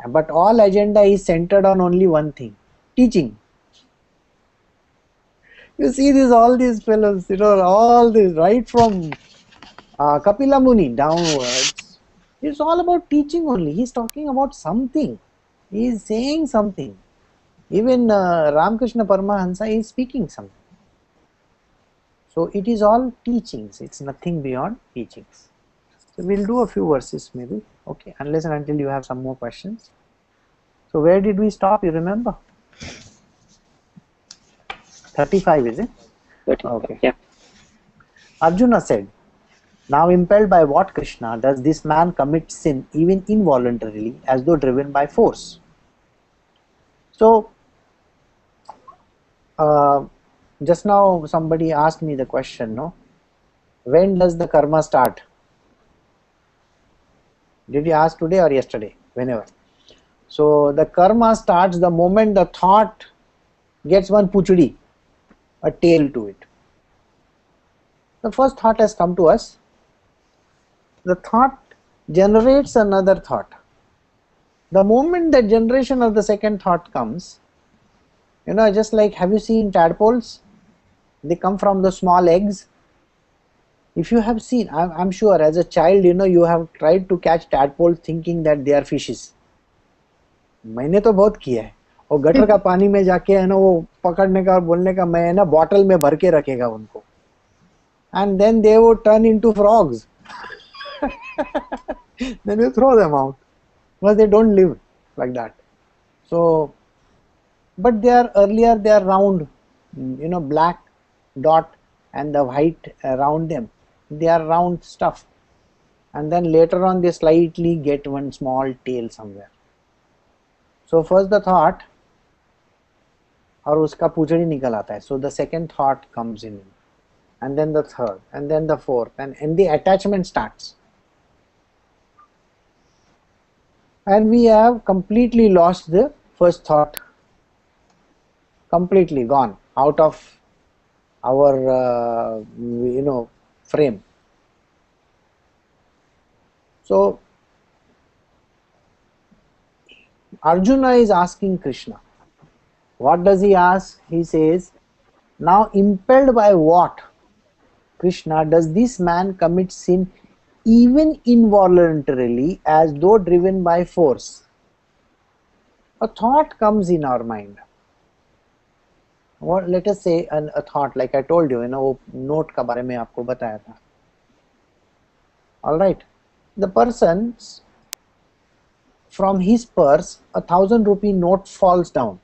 But all agenda is centered on only one thing: teaching. You see all these fellows, all this, right from Kapila Muni downwards, it's all about teaching only. He's talking about something. He is saying something. Even Ramakrishna Paramahansa is speaking something. So it is all teachings. It's nothing beyond teachings. So we'll do a few verses maybe. Okay, unless and until you have some more questions. So where did we stop? You remember? 35, is it? 35, okay. Yeah. Arjuna said, "Now impelled by what Krishna does this man commit sin even involuntarily, as though driven by force?" So just now somebody asked me the question, no? When does the karma start? Did you ask today or yesterday? Whenever. So the karma starts the moment the thought gets one puchudi, a tail to it. The first thought has come to us. The thought generates another thought. The moment that generation of the second thought comes, just like, have you seen tadpoles? They come from the small eggs. If you have seen, I'm sure as a child, you have tried to catch tadpoles thinking that they are fishes. मैंने तो बहुत किया है, और gutter का पानी में जाके वो पकड़ने का और बोलने का, मैं बॉटल में भर के रखेगा उनको, and then they would turn into frogs. Then you throw them out, because they don't live like that. So, but they are round, black dot and the white around them. They are round stuff, and then later on they slightly get one small tail somewhere. So first the thought, और उसका पूंछड़ी निकल आता है. So the second thought comes in, and then the third, and then the fourth, and the attachment starts. And we have completely lost the first thought, completely gone out of our frame. So Arjuna is asking Krishna. What does he ask? He says, now impelled by what, Krishna, does this man commit sin even involuntarily, as though driven by force? A thought comes in our mind. What, let us say a thought like I told you, वो note का बारे में आपको बताया था. All right, the person from his purse 1,000 rupee note falls down.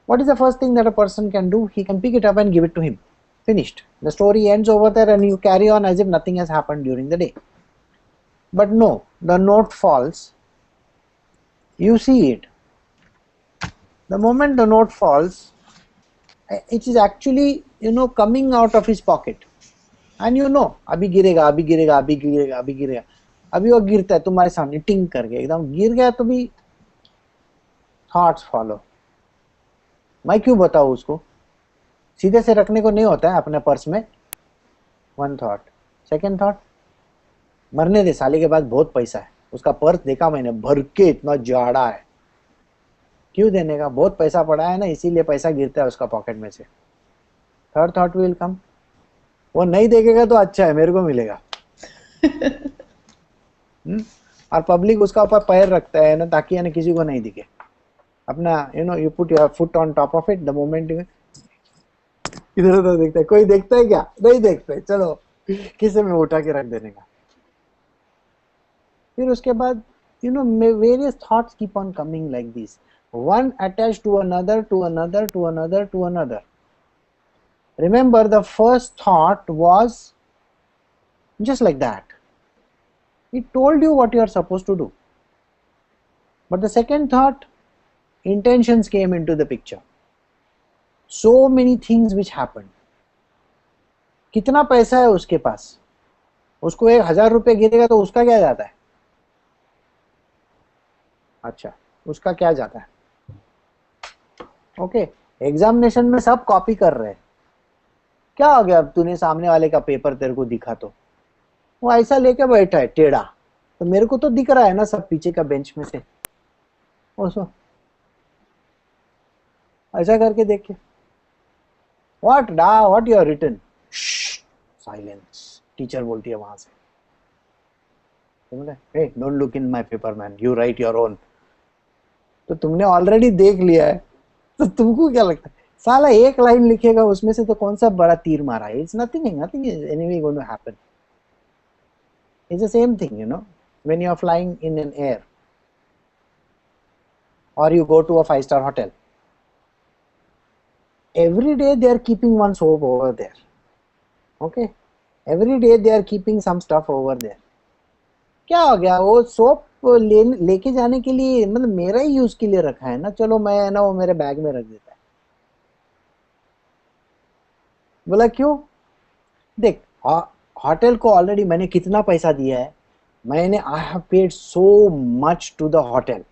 What is the first thing that a person can do? He can pick it up and give it to him. Finished. The story ends over there and you carry on as if nothing has happened during the day. But no, the note falls. You see it. The moment the note falls, it is actually, coming out of his pocket. And अभी गिरेगा, अभी गिरेगा, अभी गिरेगा, अभी गिरेगा. अभी वो गिरता है तुम्हारे सामने टिंग करके, एकदम गिर गया तो भी थॉट्स फॉलो. मैं क्यों बताऊं उसको? सीधे से रखने को नहीं होता है अपने पर्स में. One thought. सेकेंड थॉट, मरने दे, साले के पास बहुत पैसा है, उसका पर्स देखा मैंने भर के इतना जाड़ा है, क्यों देने का, बहुत पैसा पड़ा है ना, इसीलिए पैसा गिरता है उसका पॉकेट में से. थर्ड थॉट विल कम, वो नहीं देखेगा तो अच्छा है, मेरे को मिलेगा. और पब्लिक उसका ऊपर पैर रखता है ना, ताकि है ना किसी को नहीं दिखे. अपना you put your foot on top of it, the moment इधर उधर देखता है. कोई देखता है क्या? नहीं देखते. चलो किसी में उठा के रख देने का. फिर उसके बाद various thoughts keep on coming like this, one attached to another, to another, to another, to another. Remember, the first thought was just like that. It told you what you are supposed to do. But the second thought, intentions came into the picture. So many things which happened. कितना पैसा है उसके पास? उसको 1,000 रुपये गिरेगा तो उसका क्या जाता है? अच्छा, उसका क्या जाता है? ओके, एग्जामिनेशन में सब कॉपी कर रहे हैं. क्या हो गया अब तूने सामने वाले का पेपर तेरे को दिखा तो वो ऐसा लेके बैठा है टेढ़ा, तो मेरे को तो दिख रहा है ना सब पीछे का बेंच में से. ओसो ऐसा करके देखे, what what you are written. Silence. Teacher बोलती है वहां से, hey, don't look in my paper man, you write your own. तो तुमने ऑलरेडी देख लिया है, तो तुमको क्या लगता है साला एक लाइन लिखेगा उसमें से तो कौन सा बड़ा तीर मारा है? It's nothing is anyway going to happen. It's the same thing, when you are flying in an air or you go to a 5-star hotel. Every day they are keeping one soap over there. Okay, every day they are keeping some stuff over there. क्या हो गया? वो soap लेके जाने के लिए, मतलब मेरा ही यूज के लिए रखा है ना, चलो मैं ना वो मेरे बैग में रख देता है. बोला क्यों? देख, होटल को ऑलरेडी मैंने कितना पैसा दिया है, मैंने I have paid so much to the hotel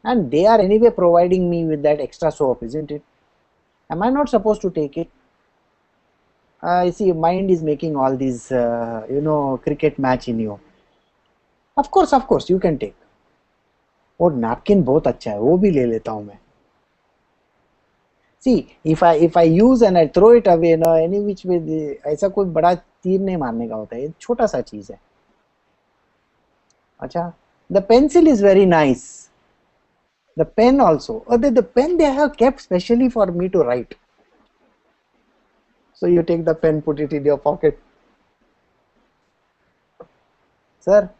and they are anyway providing me with that extra soap, isn't it? Am I not suppose to take it? I see mind is making all these cricket match in you. Of course you can take. और napkin बहुत अच्छा है, वो भी ले लेता हूँ मैं. See, if I use and I throw it away, any which way, ऐसा कोई बड़ा तीर नहीं मारने का होता है, ये छोटा सा चीज है. अच्छा, the pencil is very nice. The pen also. The pen they have kept specially for me to write. So you take the pen, put it in your pocket. Sir,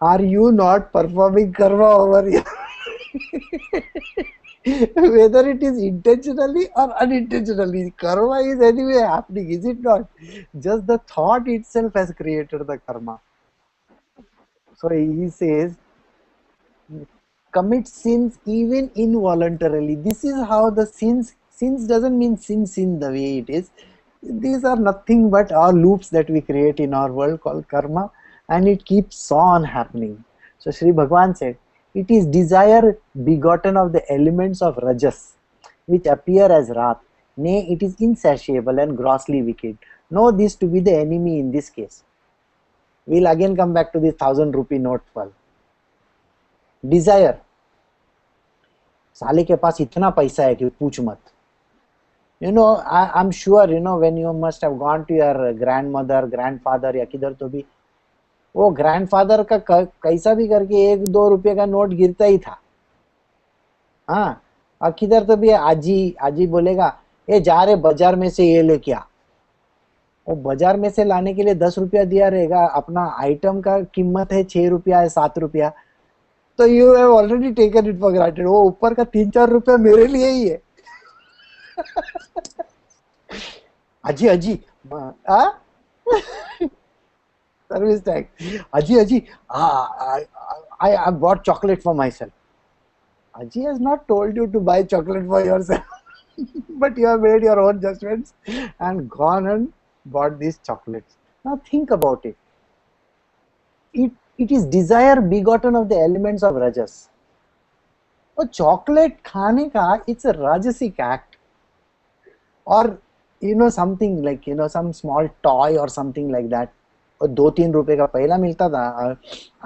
are you not performing karma over here? Whether it is intentionally or unintentionally, karma is anyway happening, is it not? Just the thought itself has created the karma. So he says, commit sins even involuntarily. This is how the sins doesn't mean sin the way it is. These are nothing but our loops that we create in our world called karma, and it keeps on happening. So Sri Bhagwan said, it is desire begotten of the elements of rajas, which appear as wrath. Nay, it is insatiable and grossly wicked. Know this to be the enemy in this case. We'll again come back to this 1,000 rupee note fall. Desire. साले के पास इतना पैसा है कि पूछ मत. I'm sure, when you must have gone to your grandmother, grandfather या किधर तो भी, वो ग्रैंडफादर का कैसा भी करके 1-2 रुपये का नोट गिरता ही था. हाँ, और किधर तो भी आजी आजी बोलेगा ये जा रहे बाजार में से ये लेके आ, वो बाजार में से लाने के लिए 10 रुपया दिया रहेगा, अपना आइटम का कीमत है 6 रुपया है 7 रुपया, तो you have already taken it for granted, वो ऊपर का 3-4 रुपया मेरे लिए ही है। अजी अजी सर्विस टैक्स, अजी अजी I bought chocolate for myself. Aji has not told you to buy chocolate for yourself, but you have made your own judgments and gone and bought these chocolates. Now think about it. It is desire begotten of the elements of rajas. और chocolate खाने का it's a rajasic act, or something like some small toy or something like that. और 2-3 रुपए का पहला मिलता था,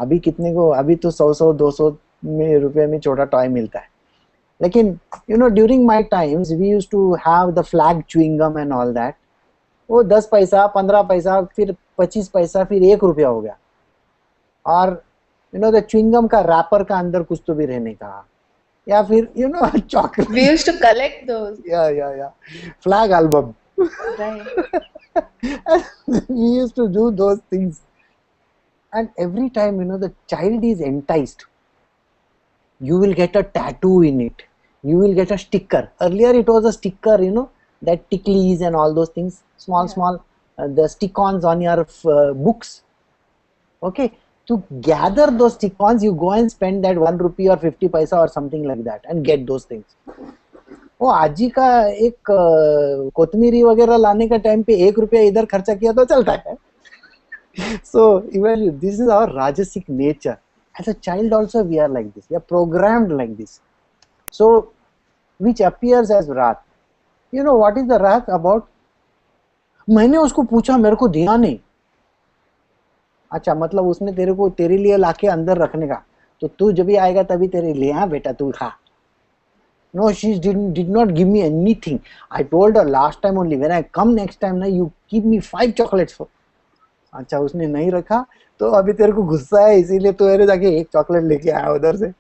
अभी कितने को, अभी तो 100-200 में रुपए में छोटा टॉय मिलता है। लेकिन during my times we used to have the flag chewing gum and all that, वो 10 पैसा 15 पैसा फिर 25 पैसा फिर 1 रुपया हो गया। और द च्युइंगम का रैपर का अंदर कुछ तो भी रहने का, या फिर chocolate. We used to collect those. Yeah. Flag album. Right. We used to do those things. And every time, the child is enticed, you will get a tattoo in it. You will get a sticker. Earlier it was a sticker, that ticklies and all those things. Small, the stick-ons on your books. Okay. To gather those stick-ons, you go and spend that 1 rupee or 50 paisa or something like that and get those things. वो आजी का एक कोतमीरी वगैरह लाने का time पे 1 रुपया इधर खर्चा किया तो चलता है. So even this is our rajasic nature. As a child also we are like this. We are programmed like this. So which appears as wrath. What is the wrath about? मैंने उसको पूछा, मेरे को दिया नहीं. अच्छा, मतलब उसने तेरे लिए लाके अंदर रखने का, तो तू जब भी आएगा तभी तेरे लिए, हाँ बेटा तू खा. No, she did not give me anything. I told her last time only, when I come next time ना, you give me 5 chocolates for. अच्छा, उसने नहीं रखा तो अभी तेरे को गुस्सा है, इसीलिए तू मेरे जाके 1 चॉकलेट लेके आया उधर से.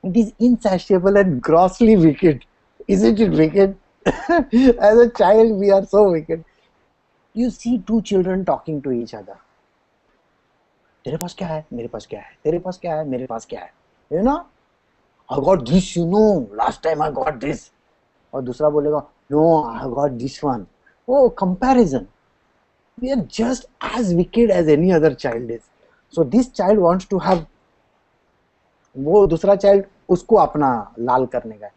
It is insatiable and grossly wicked. Isn't it wicked? As a child we are so wicked. You see 2 children talking to each other. तेरे पास क्या है, मेरे पास क्या है, तेरे पास क्या है, मेरे पास क्या है, I got this, last time I got this. और दूसरा बोलेगा, no, I got this one. Oh, comparison. We are just as wicked as any other child is. So this child wants to have, वो दूसरा child उसको अपना लाल करने का,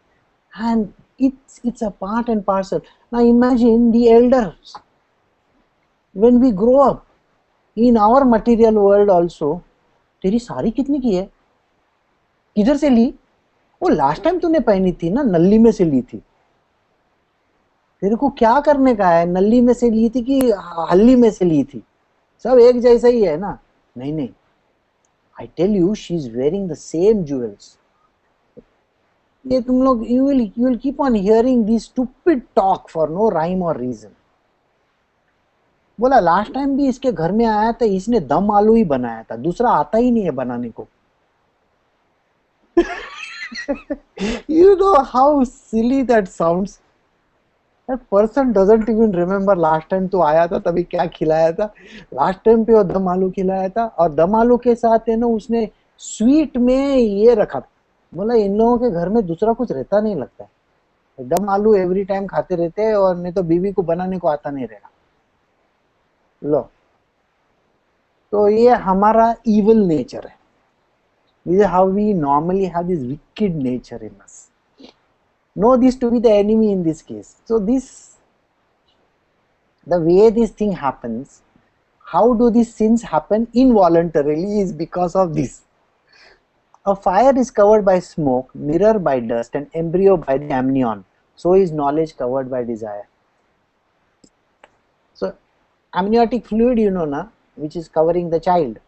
and it's a part and parcel. Now imagine the elders. When we grow up, in our material world also, तेरी साड़ी कितने की है, किधर से ली, वो लास्ट टाइम तूने पहनी थी ना, नल्ली में से ली थी, तेरे को क्या करने का है, नल्ली में से ली थी कि हल्ली में से ली थी, सब एक जैसा ही है ना. नहीं, I tell you, she is wearing the same jewels. ये तुम लोग, you will keep on hearing this stupid talk for no rhyme or reason. बोला लास्ट टाइम भी इसके घर में आया था, इसने दम आलू ही बनाया था, दूसरा आता ही नहीं है बनाने को. You know how silly that sounds. That person doesn't even remember last time तो आया था तभी क्या खिलाया था. लास्ट टाइम पे वो दम आलू खिलाया था, और दम आलू के साथ है ना उसने स्वीट में ये रखा था. बोला इन लोगों के घर में दूसरा कुछ रहता नहीं लगता है, दम आलू एवरी टाइम खाते रहते हैं, और नहीं तो बीवी को बनाने को आता नहीं रहेगा. लो, तो ये हमारा evil nature है. This is how we normally have this wicked nature in us. Know this to be the enemy in this case. So the way this thing happens, how do these sins happen involuntarily, is because of this. A fire is covered by smoke, mirror by dust, and embryo by the amnion. So is knowledge covered by desire. So amniotic fluid, na, which is covering the child.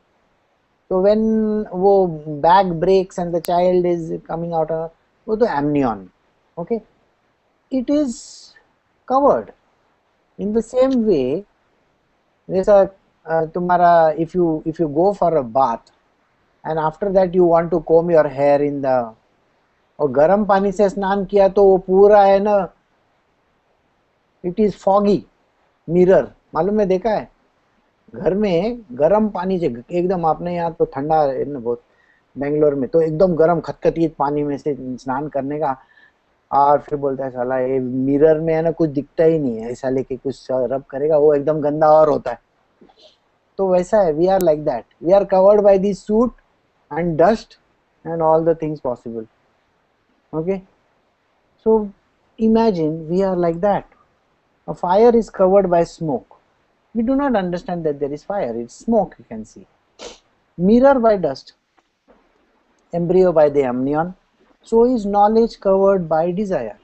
So when वो bag breaks and the child is coming out, वो तो amnion, okay, it is covered. In the same way, जैसा तुम्हारा, if you go for a bath and after that you want to comb your hair in the और गर्म पानी से स्नान किया तो वो पूरा है ना, इट इज फॉगी मिरर, मालूम है, देखा है घर में गर्म पानी से एकदम, आपने यहाँ तो ठंडा है ना बहुत, बेंगलोर में तो एकदम गर्म खतखती पानी में से स्नान करने का, और फिर बोलता है साला ये मिरर में है ना कुछ दिखता ही नहीं है, ऐसा लेके कुछ रब करेगा वो एकदम गंदा और होता है। तो वैसा है, we are like that, we are covered by this suit and dust and all the things possible. Okay, so imagine we are like that. A fire is covered by smoke. We do not understand that there is fire, it's smoke you can see. Mirror by dust, embryo by the amnion. So is knowledge covered by desire.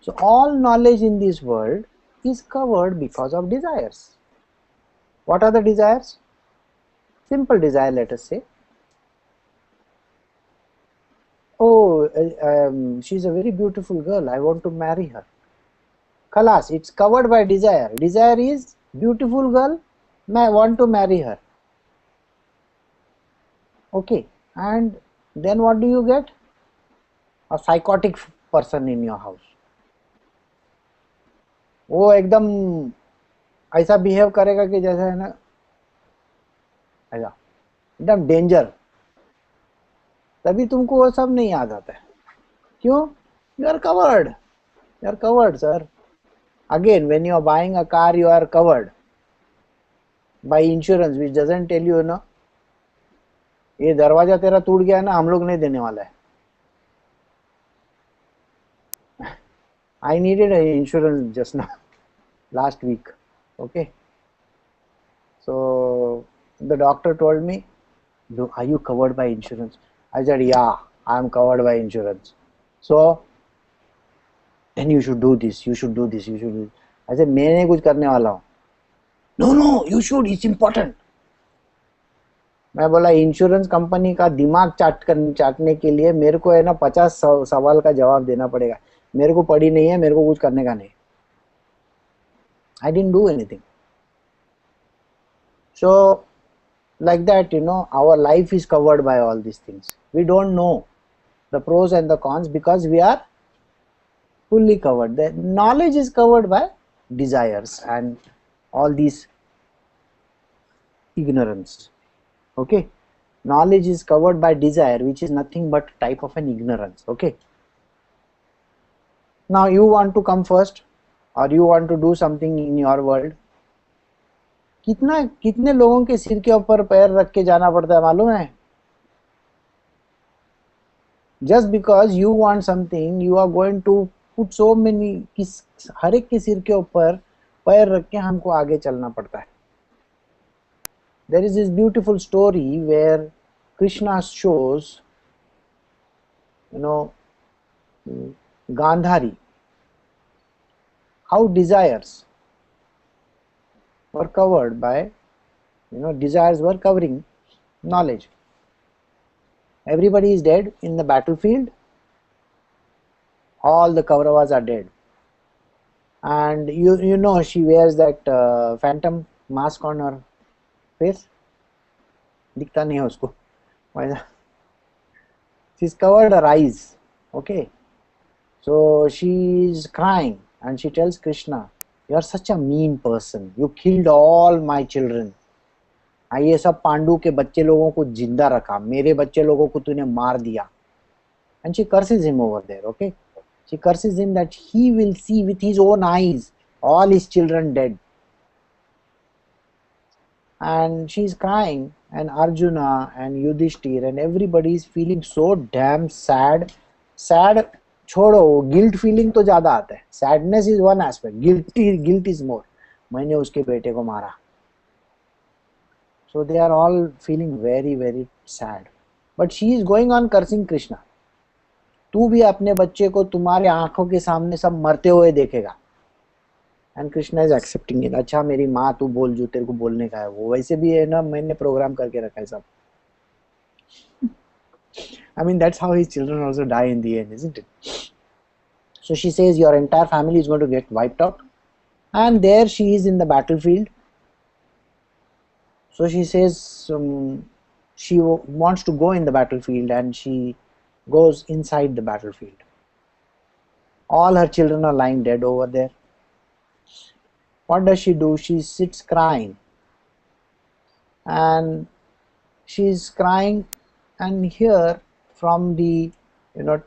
So all knowledge in this world is covered because of desires. What are the desires? Simple desire, let us say. Oh, she's a very beautiful girl, I want to marry her. Khalas, it's covered by desire. Desire is beautiful girl, I want to marry her. Okay, and then what do you get? A psychotic person in your house. वो एकदम ऐसा behave करेगा कि जैसा है ना, ऐसा एकदम डेंजर। तभी तुमको वो सब नहीं याद आता है, क्यों? You are covered, you are covered sir. Again, when you are buying a car, you are covered by insurance, which doesn't tell you, ना ये दरवाजा तेरा टूट गया ना, हम लोग नहीं देने वाला है। I needed an insurance just now, last week. Okay, so the doctor told me, are you covered by insurance? I said, yeah, I am covered by insurance. So then you should do this, you should do this, you should do this. I said, मैं नहीं कुछ करने वाला हूँ। No, you should, it's important. मैं बोला insurance company का दिमाग चाटने के लिए मेरे को है ना 50 सवाल का जवाब देना पड़ेगा। मेरे को पड़ी नहीं है, मेरे को कुछ करने का नहीं। I didn't do anything. So like that, you know, our life is covered by all these things. We don't know the pros and the cons because we are fully covered. The knowledge is covered by desires and all these ignorance. Okay, knowledge is covered by desire, which is nothing but type of an ignorance. Okay, now you want to come first or you want to do something in your world. कितने लोगों के सिर के ऊपर पैर रख के जाना पड़ता है मालूम है? Just because you want something, you are going to put so many, हर एक के सिर के ऊपर पैर रख के हमको आगे चलना पड़ता है। There is this beautiful story where Krishna shows, you know, Gandhari, how desires were covered by, you know, desires were covering knowledge. Everybody is dead in the battlefield, all the Kauravas are dead, and you know she wears that phantom mask on her face, दिखता नहीं है उसको, she's covered her eyes. Okay, so she is crying and she tells Krishna, you are such a mean person, you killed all my children. ये सब पांडु के बच्चे लोगों को जिंदा रखा, मेरे बच्चे लोगों को तूने मार दिया. And she curses him over there. Okay, she curses him that he will see with his own eyes all his children dead. And she is crying, and Arjuna and Yudhishthir and everybody is feeling so damn sad. Sad छोड़ो, guilt feeling तो ज़्यादा आता है. Sadness is one aspect, guilt is more. मैंने उसके बेटे को मारा. So they are all feeling very, very sad. But she is going on cursing Krishna. तू भी अपने बच्चे को तुम्हारे आंखों के सामने सब मरते हुए देखेगा. And Krishna is accepting it. अच्छा मेरी माँ तू बोल जो तेरे को बोलने का है, वो वैसे भी है ना, मैंने प्रोग्राम करके रखा है सब. I mean that's how his children also die in the end, isn't it? So she says your entire family is going to get wiped out, and there she is in the battlefield. So she says she wants to go in the battlefield, and she goes inside the battlefield. All her children are lying dead over there. What does she do? She sits crying, and she's crying, and here from the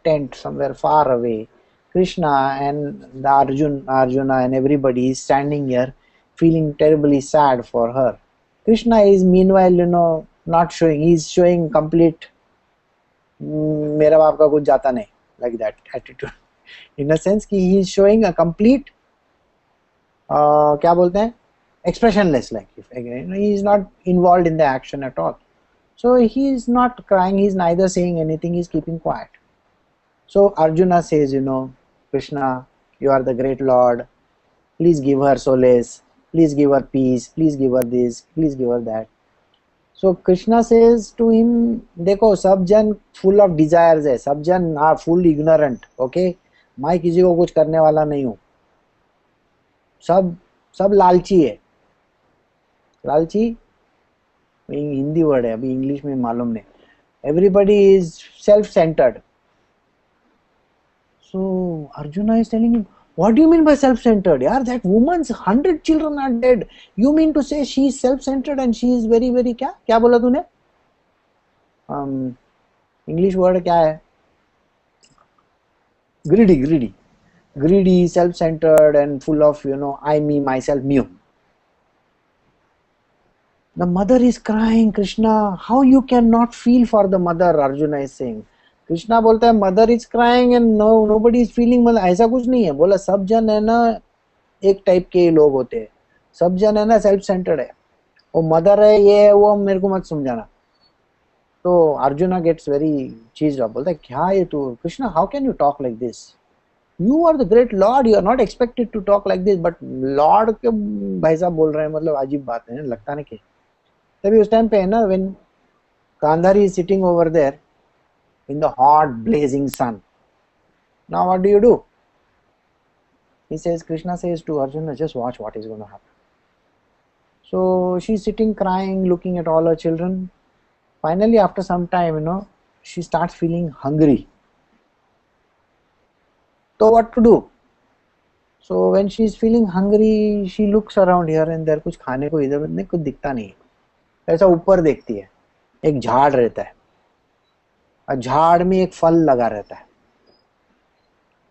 tent somewhere far away, Krishna and the Arjuna and everybody is standing here feeling terribly sad for her. Krishna is meanwhile not showing, he's showing complete मेरा बाप का कुछ जाता नहीं, like that attitude, in a sense कि he is showing a complete क्या बोलते हैं, expressionless, like if he is not involved in the action at all. So he is not crying, he is neither saying anything, he is keeping quiet. So Arjuna says, Krishna, you are the great Lord, please give her solace, please give her peace, please give her this, please give her that. So Krishna says to him, देखो सब जन full of desires है, सब जन are full ignorant, okay? मैं किसी को कुछ करने वाला नहीं हूँ, सब लालची है. लालची हिंदी वर्ड है, अभी इंग्लिश में मालूम नहीं. Everybody is self-centered. So Arjuna is telling him, what do you mean by self-centered? Yaar, that woman's 100 children are dead. You mean to say she is self-centered and she is very very क्या बोला तूने? English word क्या है? Greedy, self-centered and full of I, me, myself, me. The mother is crying, Krishna, how you cannot feel for the mother, Arjuna is saying. Krishna बोलता है mother is crying and nobody is feeling, मतलब ऐसा कुछ नहीं है. बोला सब जन है ना एक टाइप के लोग होते हैं, सब जन है ना सेल्फ सेंटर्ड है, वो मदर है ये है वो मेरे को मत समझाना. तो Arjuna gets very cheesed up, बोलता है क्या ये तू Krishna, how can you talk like this, you are the great lord, you are not expected to talk like this, but lord के भाई साहब बोल रहे हैं, मतलब अजीब बात है, लगता नहीं कि. तभी उस टाइम पे है ना when Gandhari is sitting over there in the hot blazing sun. Now what do? He says, Krishna says to Arjuna, just watch what is going to happen. So she's sitting crying, looking at all her children. Finally after some time, she starts feeling hungry. So what to do? So when she's feeling hungry, she looks around here and there, कुछ खाने को इधर उधर कुछ दिखता नहीं है. ऐसा ऊपर देखती है, एक झाड़ रहता है, झाड़ में एक फल लगा रहता है.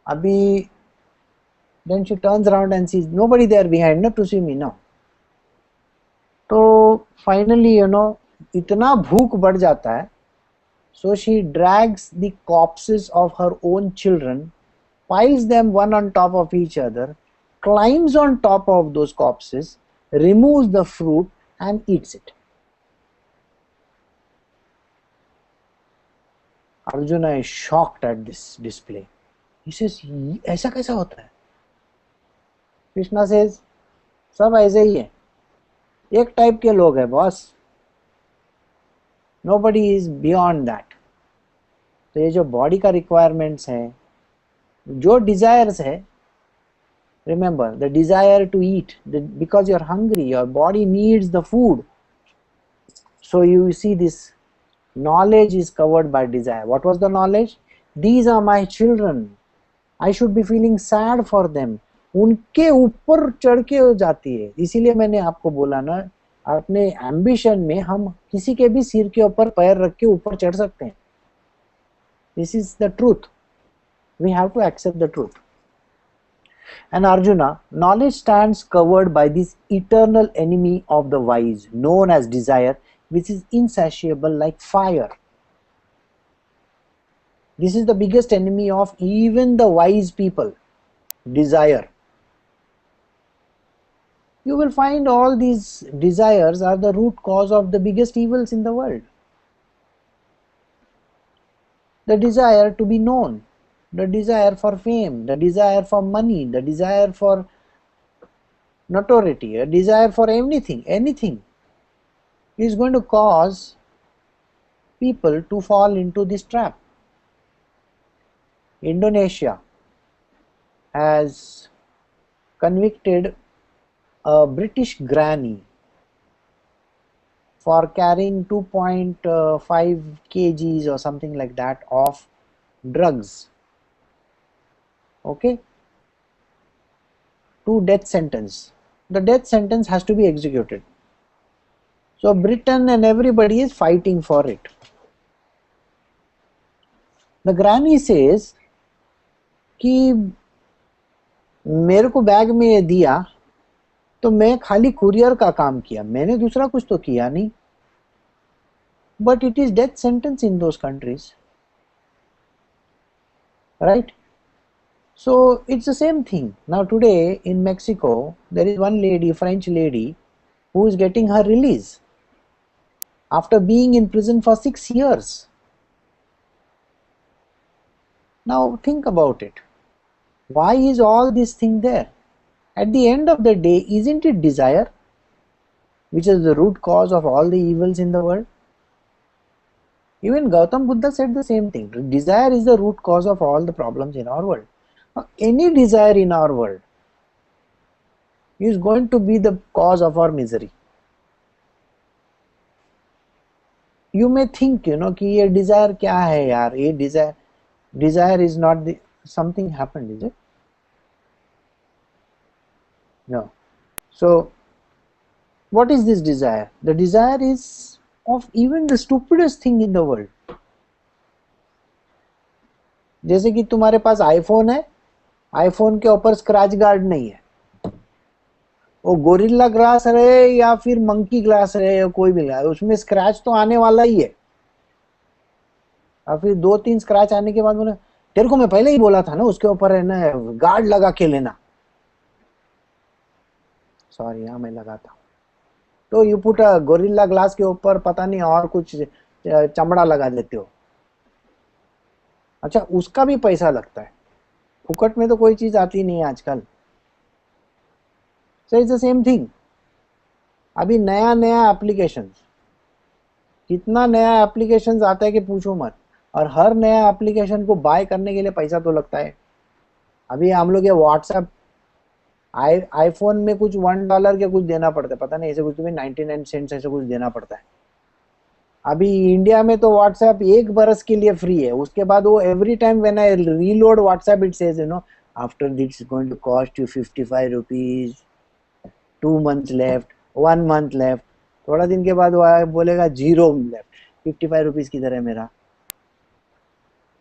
अभी then she turns around and sees nobody there behind, not to see me now. तो finally इतना भूख बढ़ जाता है, so she drags the corpses of her own children, piles them one on top of each other, climbs on top of those corpses, removes the fruit and eats it. Arjuna is shocked at this display. He says, ऐसा कैसा होता है? Krishna says, सब ऐसे ही है, एक type के लोग हैं boss, nobody is beyond that. तो ये जो बॉडी का रिक्वायरमेंट्स है, जो डिजायर्स है, remember the desire to eat, because you are hungry, your body needs the food. So you see this knowledge is covered by desire. What was the knowledge? These are my children, I should be feeling sad for them. उनके ऊपर चढ़ के हो जाती है. इसीलिए मैंने आपको बोला ना, अपने एम्बिशन में हम किसी के भी सिर के ऊपर पैर रख के ऊपर चढ़ सकते हैं. This is the truth. We have to accept the truth. And Arjuna, knowledge stands covered by this eternal enemy of the wise, known as desire, which is insatiable like fire. This is the biggest enemy of even the wise people, desire. You will find all these desires are the root cause of the biggest evils in the world. The desire to be known, the desire for fame, the desire for money, the desire for notoriety, a desire for anything is going to cause people to fall into this trap. Indonesia has convicted a British granny for carrying 2.5 kgs or something like that of drugs, okay, to death sentence. The death sentence has to be executed. So Britain and everybody is fighting for it. The granny says कि मेरे को bag में ये दिया तो मैं खाली courier का काम किया, मैंने दूसरा कुछ तो किया नहीं. But it is death sentence in those countries, right? So it's the same thing. Now today in Mexico, there is one lady, French lady, who is getting her release after being in prison for 6 years. Now think about it. Why is all this thing there? At the end of the day, isn't it desire which is the root cause of all the evils in the world? Even Gautam Buddha said the same thing. Desire is the root cause of all the problems in our world. Now, any desire in our world is going to be the cause of our misery. You may think, कि ये desire क्या है यार? ये desire is not the something happened, is it? No. So, what is this desire? The desire is of even the stupidest thing in the world. जैसे कि तुम्हारे पास iPhone है, आईफोन के ऊपर स्क्रैच गार्ड नहीं है, वो गोरिल्ला ग्लास रहे या फिर मंकी ग्लास रहे या कोई भी रहे, उसमें स्क्रैच तो आने वाला ही है. और फिर 2-3 स्क्रैच आने के बाद बोले तेरे को मैं पहले ही बोला था ना उसके ऊपर है ना गार्ड लगा के लेना. सॉरी, हाँ मैं लगाता हूँ. तो यू पुट गोरिल्ला ग्लास के ऊपर पता नहीं और कुछ चमड़ा लगा देते हो. अच्छा, उसका भी पैसा लगता है. फुकट में तो कोई चीज आती नहीं है आजकल. So it's the same thing. अभी नया नया एप्लीकेशंस, कितना नया एप्लीकेशंस आता है कि पूछो मत. और हर नया एप्लीकेशन को बाय करने के लिए पैसा तो लगता है. अभी हम लोग ये व्हाट्सएप आईफोन में कुछ $1 के कुछ देना पड़ता है, पता नहीं ऐसे कुछ भी 99 सेंट्स ऐसे कुछ देना पड़ता है. अभी इंडिया में तो व्हाट्सएप 1 बरस के लिए फ्री है. उसके बाद वो every time when I reload WhatsApp it says after this is going to cost you 55 rupees, 2 months left, 1 month left. थोड़ा दिन के बाद वो बोलेगा 0 लेफ्ट. 55 रुपीज किधर है मेरा?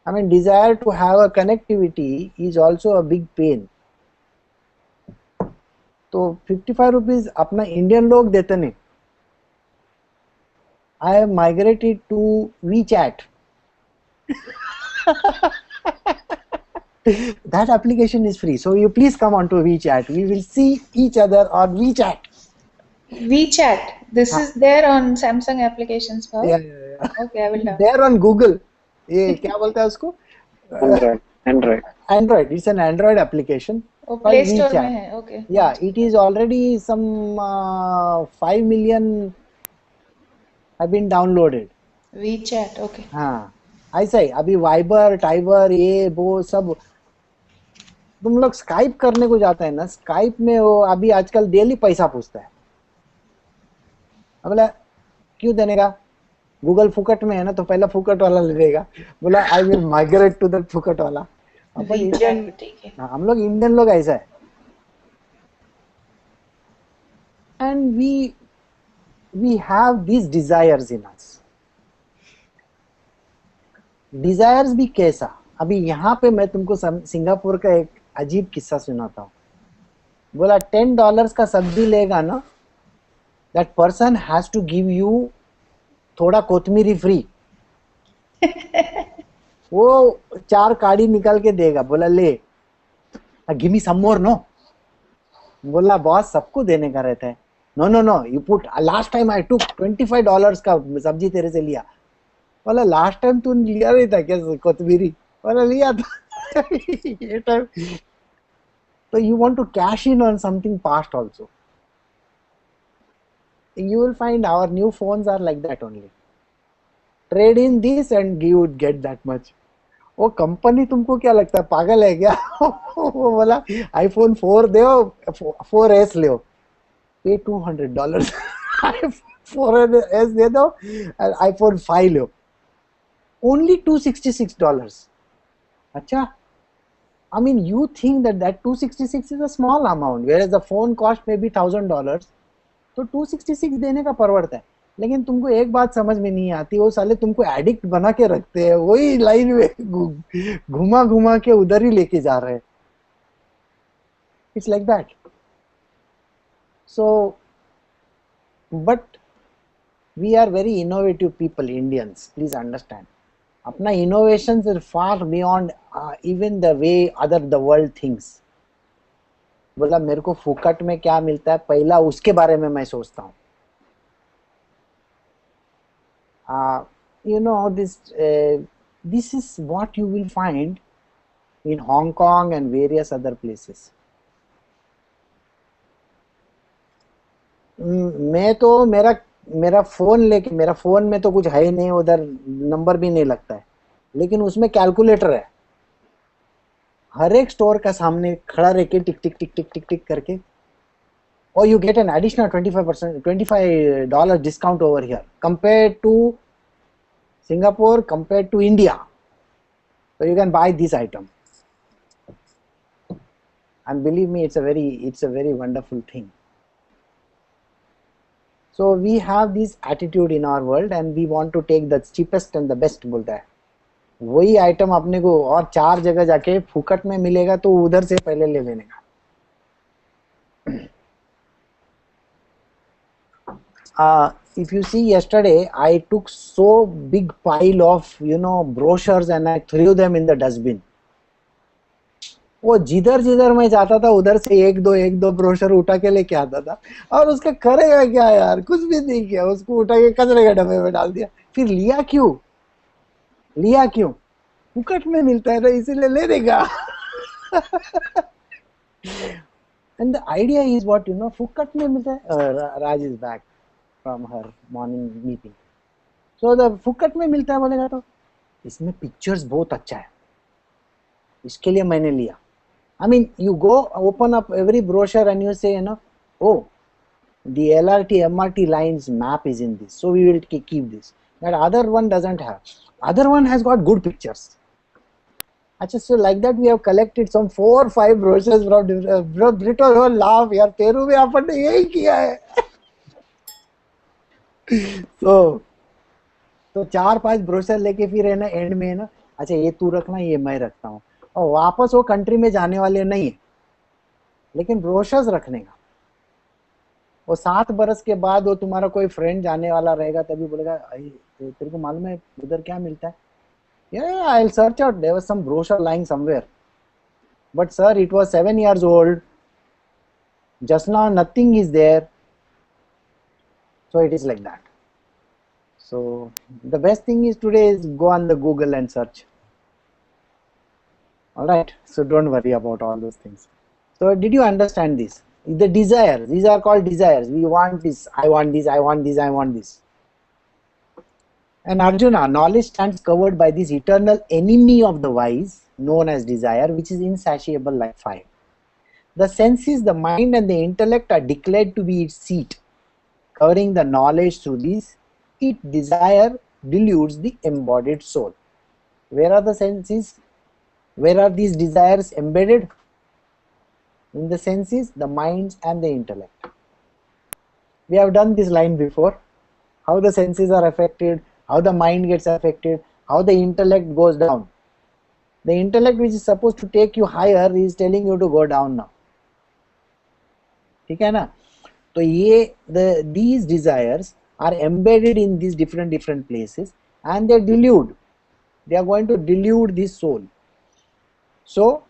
I mean, desire to have a connectivity is also a big pain. तो 55 रुपीज अपना इंडियन लोग देते नहीं. I have migrated to WeChat. That application is free. So you please come on to WeChat. We will see each other on WeChat. WeChat. This is there on Samsung applications. Huh? Yeah. Okay, I will download. There on Google. ये क्या बोलता है उसको? Android. It's an Android application. Oh, Play Store में है. Okay. Yeah, it is already some 5 million have been downloaded. WeChat. Okay. हाँ, ऐसा ही. अभी वाइबर, टाइबर, ये वो सब. तुम लोग स्काइप करने को जाते हैं ना, स्काइप में वो अभी आजकल डेली पैसा पूछता है. बोला क्यों देने का? गूगल फुकट में है ना, तो पहला फुकट वाला ले लेगा. बोला I will migrate to that फुकट वाला. अपन इंडियन, हम लोग इंडियन लोग ऐसा है. And we have these desires in us. Desires भी कैसा? अभी यहाँ पे मैं तुमको सिंगापुर का एक अजीब किस्सा सुनाता हूँ. बोला $10 का सब्जी लेगा ना, that person has to give you थोड़ा कोतमीरी फ्री. वो 4 काड़ी निकाल के देगा. बोला ले, give me some more. No. बोला बॉस सबको देने का रहता है. No you put. Last time I took $25 का सब्जी तेरे से लिया. बोला लास्ट टाइम तू लिया नहीं था क्या कोतमीरी? बोला लिया था. ये टाइम. तो you want to cash in on something past also. You will find our new phones are like that only. Trade in this and you would get that much. वो कंपनी तुमको क्या लगता है, पागल है क्या? वो बोला iPhone 4 दे, 4S ले, पे $200. iPhone 4S दे दो, iPhone 5 लो, only $266. अच्छा, I mean, you think that 266 is a small amount, whereas the phone cost may be $1,000. तो 266 देने का पड़ता है, लेकिन तुमको एक बात समझ में नहीं आती, वो साले तुमको एडिक्ट बना के रखते हैं, वही लाइन में घुमा घुमा के उधर ही लेके जा रहे हैं. It's like that. So, but we are very innovative people, Indians. Please understand. अपना innovations are far beyond even the way other the world thinks. बोला मेरे को फुकट में क्या मिलता है, पहला उसके बारे में मैं सोचता हूँ. You know, this is what you will find in Hong Kong and various other places. मैं तो मेरा फोन लेके, मेरा फोन में तो कुछ है ही नहीं, उधर नंबर भी नहीं लगता है, लेकिन उसमें कैलकुलेटर है. हर एक स्टोर का सामने खड़ा रह के टिक टिक टिक टिक टिक टिक करके, और you get an additional 25% $25 discount over here compare to Singapore, compare to India. So you can buy this item, and believe me, it's a very wonderful thing. So we have this attitude in our world and we want to take the cheapest and the best. बोलता है वही item अपने को और 4 जगह जाके फुकट में मिलेगा तो उधर से पहले ले लेने का. If you see, yesterday I took so big pile of brochures and I threw them in the dustbin. वो जिधर जिधर मैं जाता था उधर से एक दो ब्रोशर उठा के लेके आता था, और उसका करेगा क्या यार, कुछ भी नहीं किया, उसको उठा के कचरे के डब्बे में डाल दिया. फिर लिया क्यों, फुकट में मिलता है ना, इसीलिए ले देगा. And the idea is what, फुकट में मिलता है. Raj is back from her morning meeting. So the फुकट में मिलता है बोलेगा तो इसमें पिक्चर्स बहुत अच्छा है, इसके लिए मैंने लिया. I mean, you go open up every brochure and you say, oh, the LRT MRT lines map is in this, so we will keep this. That other one doesn't have. Other one has got good pictures. Achha, so like that we have collected some 4 or 5 brochures from different. Brito will laugh. यार Peru में अपन ने यही किया है. So 4-5 brochure लेके फिर है ना एंड में है ना, अच्छा ये तू रखना, ये मैं रखता हूँ, और वापस वो कंट्री में जाने वाले नहीं है, लेकिन ब्रोशर्स रखने का. वो 7 बरस के बाद वो तुम्हारा कोई फ्रेंड जाने वाला रहेगा तभी बोलेगा तेरे को मालूम है उधर क्या मिलता है. Yeah, I'll search out. There was some brochure lying somewhere. But sir, it was 7 years old. Just now nothing is there. So it is like that. So the best thing is today is go on the Google and search. Alright, so don't worry about all those things. So did you understand this? The desires, these are called desires. We want this, I want this, I want this, I want this. And Arjuna, knowledge stands covered by this eternal enemy of the wise, known as desire, which is insatiable like fire. The senses, the mind and the intellect are declared to be its seat. Covering the knowledge through these, its desire deludes the embodied soul. Where are the senses? Where are these desires embedded? In the senses, the minds and the intellect. We have done this line before. How the senses are affected, how the mind gets affected, how the intellect goes down. The intellect which is supposed to take you higher is telling you to go down now. ठीक है ना? तो ये these desires are embedded in these different places and they delude. They are going to delude this soul. So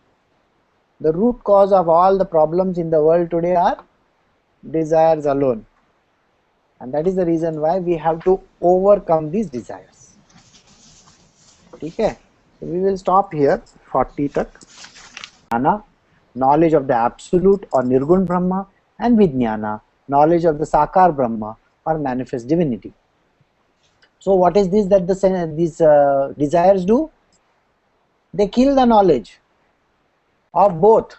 the root cause of all the problems in the world today are desires alone. And that is the reason why we have to overcome these desires. Okay, so we will stop here 40 tak. Jnana, knowledge of the absolute or Nirgun Brahma, and Vijnana, knowledge of the Sakar Brahma or manifest divinity. So what is this that these desires do? They kill the knowledge of both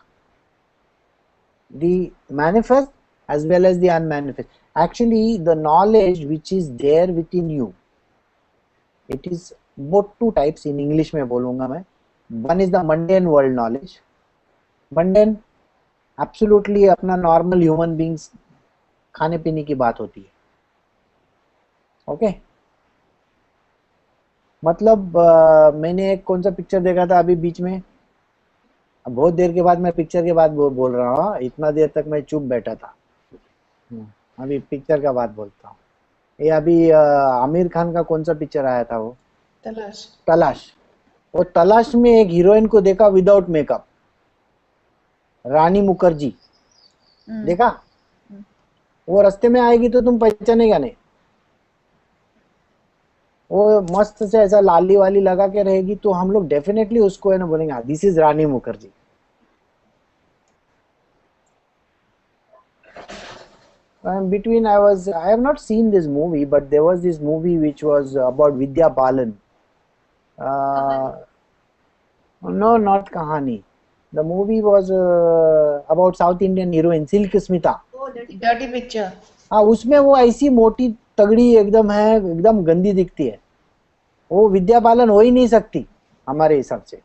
the manifest as well as the unmanifest. Actually, the knowledge which is there within you, it is both 2 types. In English में बोलूँगा मैं. One is the mundane world knowledge. Mundane, absolutely अपना normal human beings खाने पीने की बात होती है. ओके मतलब मैंने एक कौन सा पिक्चर देखा था अभी बीच में, अब बहुत देर के बाद मैं पिक्चर के बाद बोल रहा हूँ, इतना देर तक मैं चुप बैठा था. अभी पिक्चर का बात बोलता हूँ. ये अभी आमिर खान का कौन सा पिक्चर आया था वो, तलाश. तलाश. वो तलाश में एक हीरोइन को देखा विदाउट मेकअप, रानी मुखर्जी. देखा? वो रास्ते में आएगी तो तुम पहचानेगा नहीं. वो मस्त से ऐसा लाली वाली लगा के रहेगी तो हम लोग डेफिनेटली उसको है ना बोलेंगे this is Rani Mukherjee. Between I have not seen this movie, but there was this movie which was about Vidya Balan. No, not Kahani. The movie was about South Indian heroine Silk Smita. Dirty Picture. हाँ, उसमें वो ऐसी मोटी तगड़ी एकदम है, एकदम गंदी दिखती है. वो विद्या बालन हो ही नहीं सकती हमारे हिसाब से.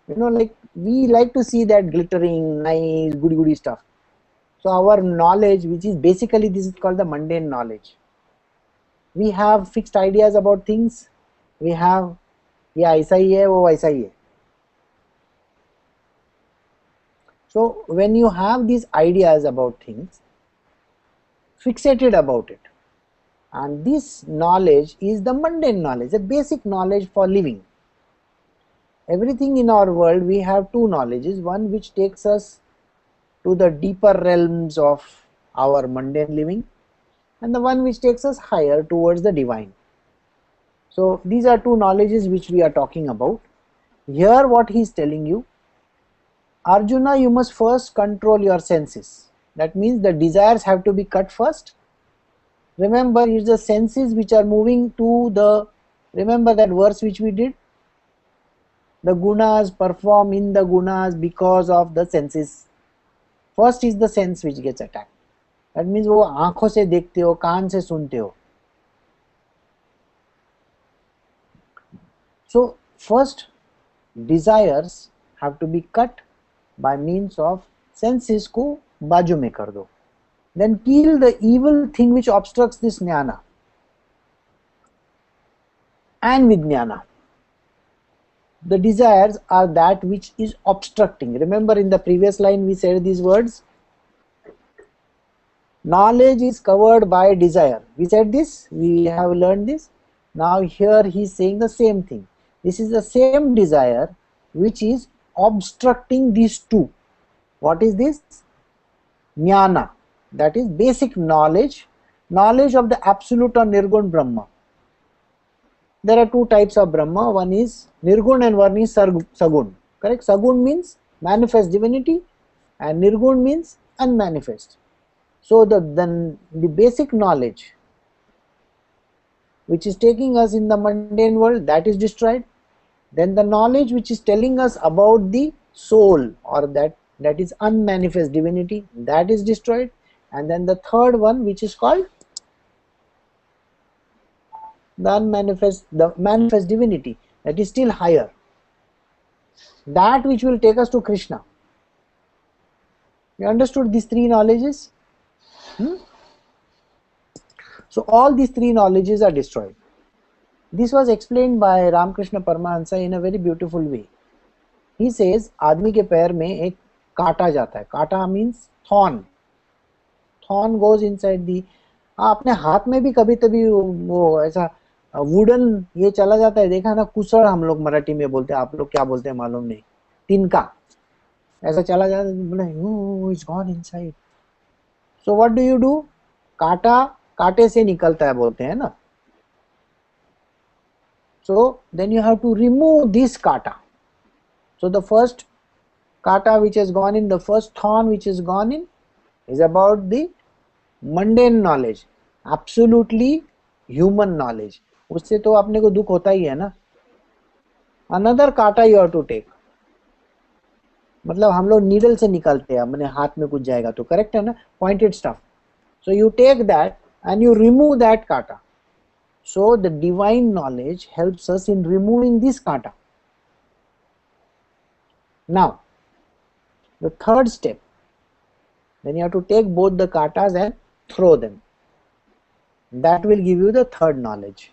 You know, like we like to see that glittering, nice, goody stuff. So our knowledge, which is basically, this is called the mundane knowledge. We have fixed ideas about things. We have, ये ऐसा ही है, वो ऐसा ही है. So when you have these ideas about things, fixated about it, and this knowledge is the mundane knowledge, the basic knowledge for living. Everything in our world, we have two knowledges, one which takes us to the deeper realms of our mundane living, and the one which takes us higher towards the divine. So these are two knowledges which we are talking about. Here what he is telling you, Arjuna, you must first control your senses. That means the desires have to be cut first. Remember, it's the senses which are moving to the, remember that verse which we did? The gunas perform in the gunas because of the senses. First is the sense which gets attacked. That means वो आँखों से देखते हो, कान से सुनते हो. So first, desires have to be cut by means of senses को बाजू में कर दो. Then kill the evil thing which obstructs this jnana. And vijnana, the desires are that which is obstructing. Remember in the previous line we said these words. Knowledge is covered by desire. We said this, we have learned this. Now here he is saying the same thing. This is the same desire which is obstructing these two. What is this? Jnana, that is basic knowledge, knowledge of the absolute or Nirgun Brahma. There are two types of Brahma, one is Nirgun and one is Sagun. Correct? Sagun means manifest divinity and Nirgun means unmanifest. So the basic knowledge which is taking us in the mundane world, that is destroyed. Then the knowledge which is telling us about the soul, or that is unmanifest divinity, that is destroyed. And then the third one which is called the manifest divinity, that is still higher, that which will take us to Krishna. You understood these three knowledges? So all these three knowledges are destroyed. This was explained by Ramakrishna Paramahansa in a very beautiful way. He says, आदमी के पैर में एक कांटा जाता है. कांटा means thorn. Thorn goes inside the, अपने हाथ में भी कभी कभी वो ऐसा वुडन ये चला जाता है, देखा ना, कुसड़ हम लोग मराठी में बोलते हैं, आप लोग क्या बोलते हैं मालूम नहीं, तिनका ऐसा चला जाता है, बोले it's gone inside. So what do? कांटा कांटे से निकलता है बोलते हैं ना. So then you have to remove this kata. So the first kata which has gone in, the first thorn which has gone in, is about the mundane knowledge, absolutely human knowledge. उससे तो अपने को दुख होता ही है ना. Another kata you have to take. मतलब हम लोग नीडल से निकालते हैं, अपने हाथ में कुछ जाएगा तो, करेक्ट है ना, pointed stuff. So you take that and you remove that kata. So the divine knowledge helps us in removing this kata. Now, the third step, then you have to take both the katas and throw them. That will give you the third knowledge.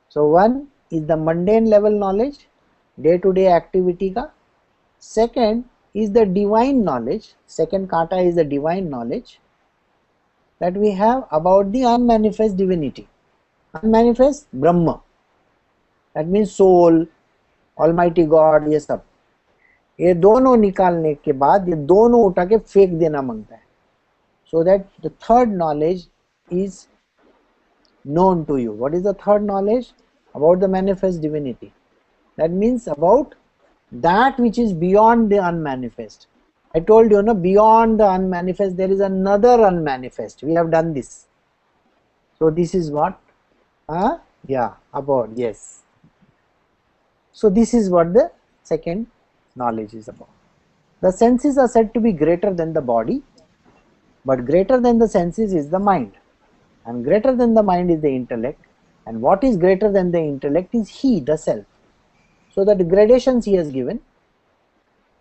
So one is the mundane level knowledge, day-to-day activity ka. Second is the divine knowledge. Second kata is the divine knowledge that we have about the unmanifest divinity. Unmanifest Brahma. That means soul, Almighty God, ये सब. ये दोनों निकालने के बाद ये दोनों उठा के फेंक देना मांगता है. So that the third knowledge is known to you. What is the third knowledge? About the manifest divinity. That means about that which is beyond the unmanifest. I told you, no, beyond the unmanifest there is another unmanifest. We have done this. So this is what? Yeah, about, yes. So this is what the second knowledge is about. The senses are said to be greater than the body, but greater than the senses is the mind, and greater than the mind is the intellect, and what is greater than the intellect is he, the self. So the gradations he has given.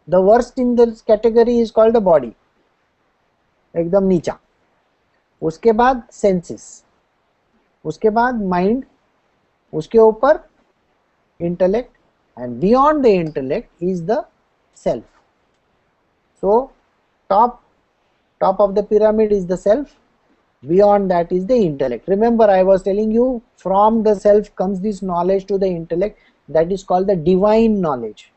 The worst in this category is called the body, एकदम नीचा. उसके बाद senses, उसके बाद mind, उसके ऊपर intellect, and beyond the intellect is the self. So top of the pyramid is the self, beyond that is the intellect. Remember, I was telling you, from the self comes this knowledge to the intellect, that is called the divine knowledge.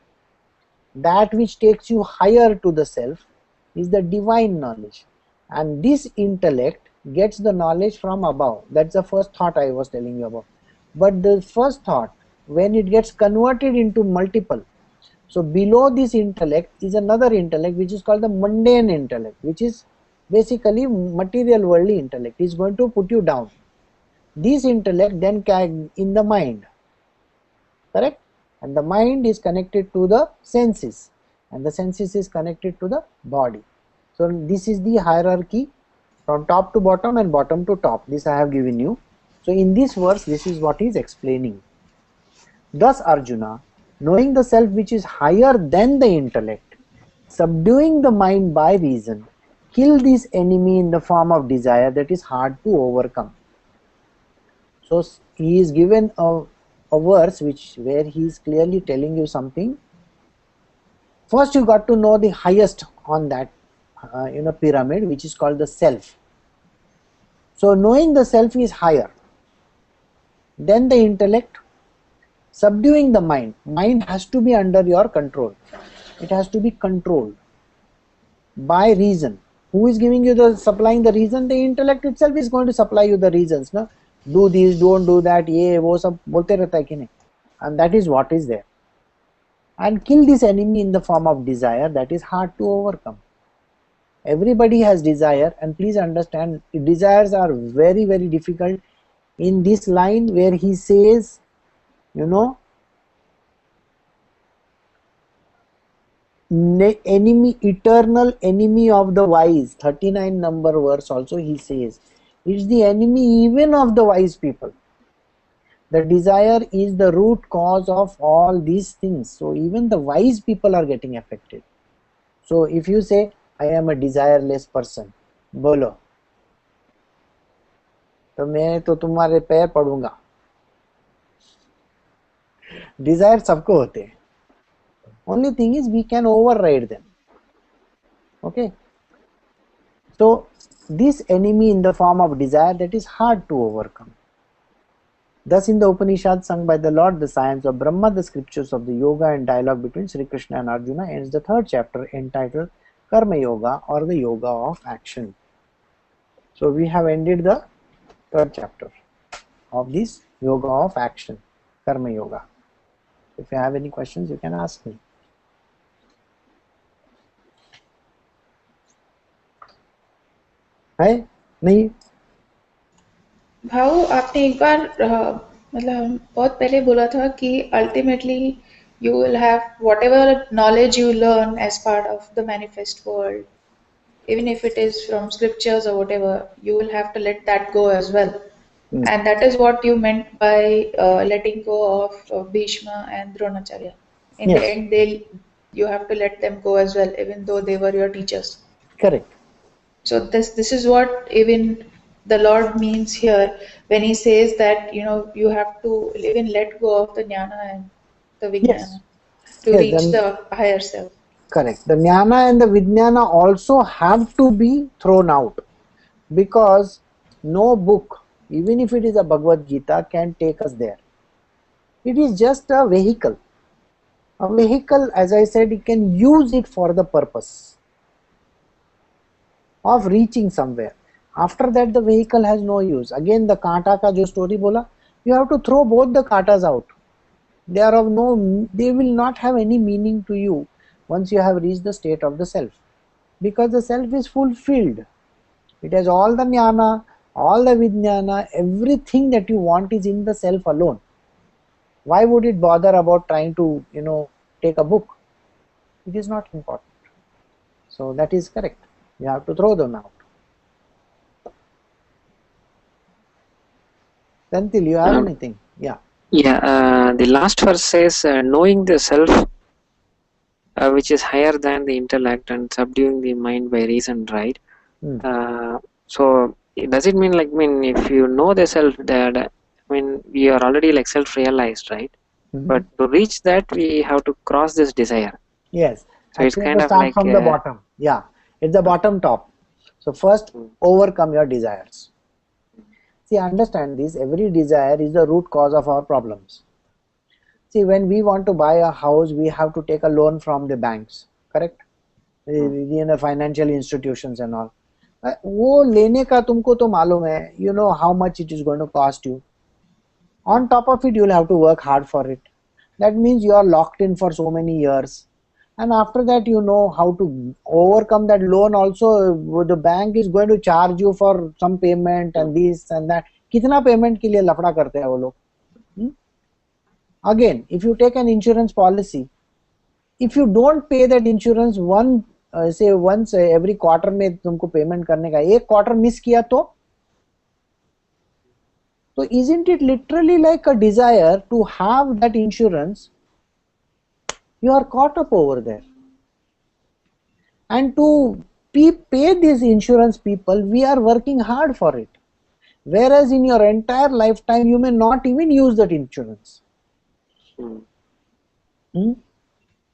That which takes you higher to the self is the divine knowledge, and this intellect gets the knowledge from above. That's the first thought I was telling you about. But the first thought, when it gets converted into multiple, so below this intellect is another intellect which is called the mundane intellect, which is basically material worldly intellect, is going to put you down. This intellect then can in the mind, correct? And the mind is connected to the senses, and the senses is connected to the body. So this is the hierarchy from top to bottom and bottom to top. This I have given you. So in this verse, this is what he is explaining. Thus Arjuna, knowing the self which is higher than the intellect, subduing the mind by reason, kill this enemy in the form of desire that is hard to overcome. So he is given a verse where he is clearly telling you something. First you got to know the highest on that pyramid, which is called the self. So knowing the self is higher, then the intellect, subduing the mind. Mind has to be under your control. It has to be controlled by reason. Who is giving you supplying the reason? The intellect itself is going to supply you the reasons. No? Do this, don't do that, ये वो सब बोलते रहता है कि नहीं? And that is what is there. And kill this enemy in the form of desire that is hard to overcome. Everybody has desire, and please understand, desires are very, very difficult. In this line where he says, enemy, eternal enemy of the wise, 39 number verse also he says, it's the enemy even of the wise people. The desire is the root cause of all these things. So even the wise people are getting affected. So if you say, I am a desireless person, बोलो, तो मैं तो तुम्हारे पैर पड़ूंगा. Desire सबको होते हैं. Only thing is we can override them. Okay. So this enemy in the form of desire, that is hard to overcome. Thus in the Upanishad sung by the Lord, the science of Brahma, the scriptures of the yoga and dialogue between Sri Krishna and Arjuna ends the third chapter entitled Karma Yoga, or the Yoga of Action. So we have ended the third chapter of this Yoga of Action, Karma Yoga. If you have any questions, you can ask me. है नहीं? भाव आपने एक बार मतलब बहुत पहले बोला था कि ultimately you will have whatever knowledge you learn as part of the manifest world, even if it is from scriptures or whatever, you will have to let that go as well. And that is what you meant by letting go of Bhishma and Dronacharya. In the Yes, end, you have to let them go as well, even though they were your teachers. correct. So this is what even the Lord means here when he says that you have to even let go of the jnana and the Yes, vijnana to yes, reach then the higher self. correct. The jnana and the vijnana also have to be thrown out, because no book, even if it is a Bhagavad Gita, can take us there. It is just a vehicle. A vehicle, as I said, you can use it for the purpose of reaching somewhere. After that, the vehicle has no use. Again, the kaata ka jo story bola, you have to throw both the kaatas out. They will not have any meaning to you once you have reached the state of the self, because the self is fulfilled. It has all the jnana, all the vijnana, everything that you want is in the self alone. Why would it bother about trying to, take a book? It is not important. So that is correct. You have to throw them out. Senthil, you have Um, anything? Yeah. yeah, the last verse says, knowing the self, which is higher than the intellect, and subduing the mind by reason, right? Hmm. So does it mean, like, if you know the self, that we are already like self-realized, right? Mhm. But to reach that, we have to cross this desire. Yes. So it's Actually, you have kind to of start like, from the bottom. Yeah. It's the bottom top. So first, mm, overcome your desires. See, understand this. Every desire is the root cause of our problems. See, when we want to buy a house, we have to take a loan from the banks. Correct? The financial institutions and all. वो लेने का तुमको तो मालूम है, you know how much it is going to cost you. On top of it, you'll have to work hard for it. That means you are locked in for so many years. And after that, you know how to overcome that loan also. The bank is going to charge you for some payment and this and that. कितना payment के लिए लफड़ा करते हैं वो लोग? Again, if you take an insurance policy, if you don't pay that insurance say once every quarter में तुमको payment करने का, एक quarter miss किया तो isn't it literally like a desire to have that insurance? You are caught up over there. And to pay these insurance people, we are working hard for it. Whereas in your entire lifetime, you may not even use that insurance.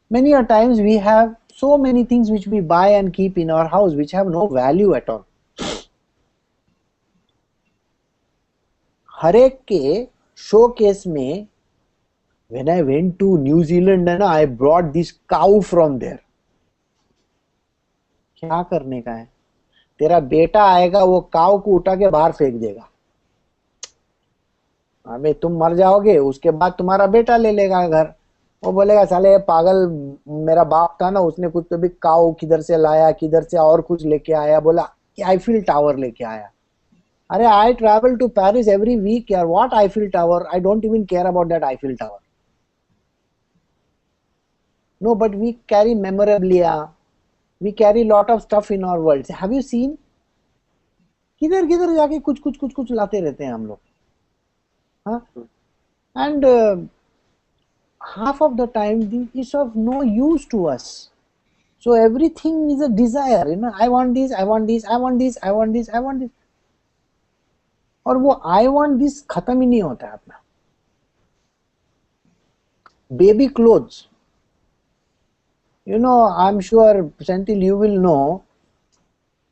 Many a times we have so many things which we buy and keep in our house which have no value at all. हर एक के showcase में, when I went to New Zealand, I brought this cow from there. क्या करने का है? तेरा बेटा आएगा, वो काव को उठा के बाहर फेंक देगा. अबे तुम मर जाओगे, उसके बाद तुम्हारा बेटा ले लेगा घर. वो बोलेगा साले पागल, मेरा बाप था ना, उसने कुछ तो भी काव किधर से लाया, किधर से और कुछ लेके आया, बोला कि आईफिल टावर लेके आया. अरे I travel to Paris every week यार, what Eiffel Tower? I don't even care about that Eiffel Tower. No, but we carry memorabilia, we carry lot of stuff in our world. Have you seen? किधर किधर जाके कुछ कुछ कुछ कुछ लाते रहते हैं हम लोग. हाँ? And half of the time it's of no use to us. So everything is a desire, I want this, I want this, I want this, I want this, I want this. और वो I want this खत्म ही नहीं होता है अपना. Baby clothes, I'm sure Senthil you will know,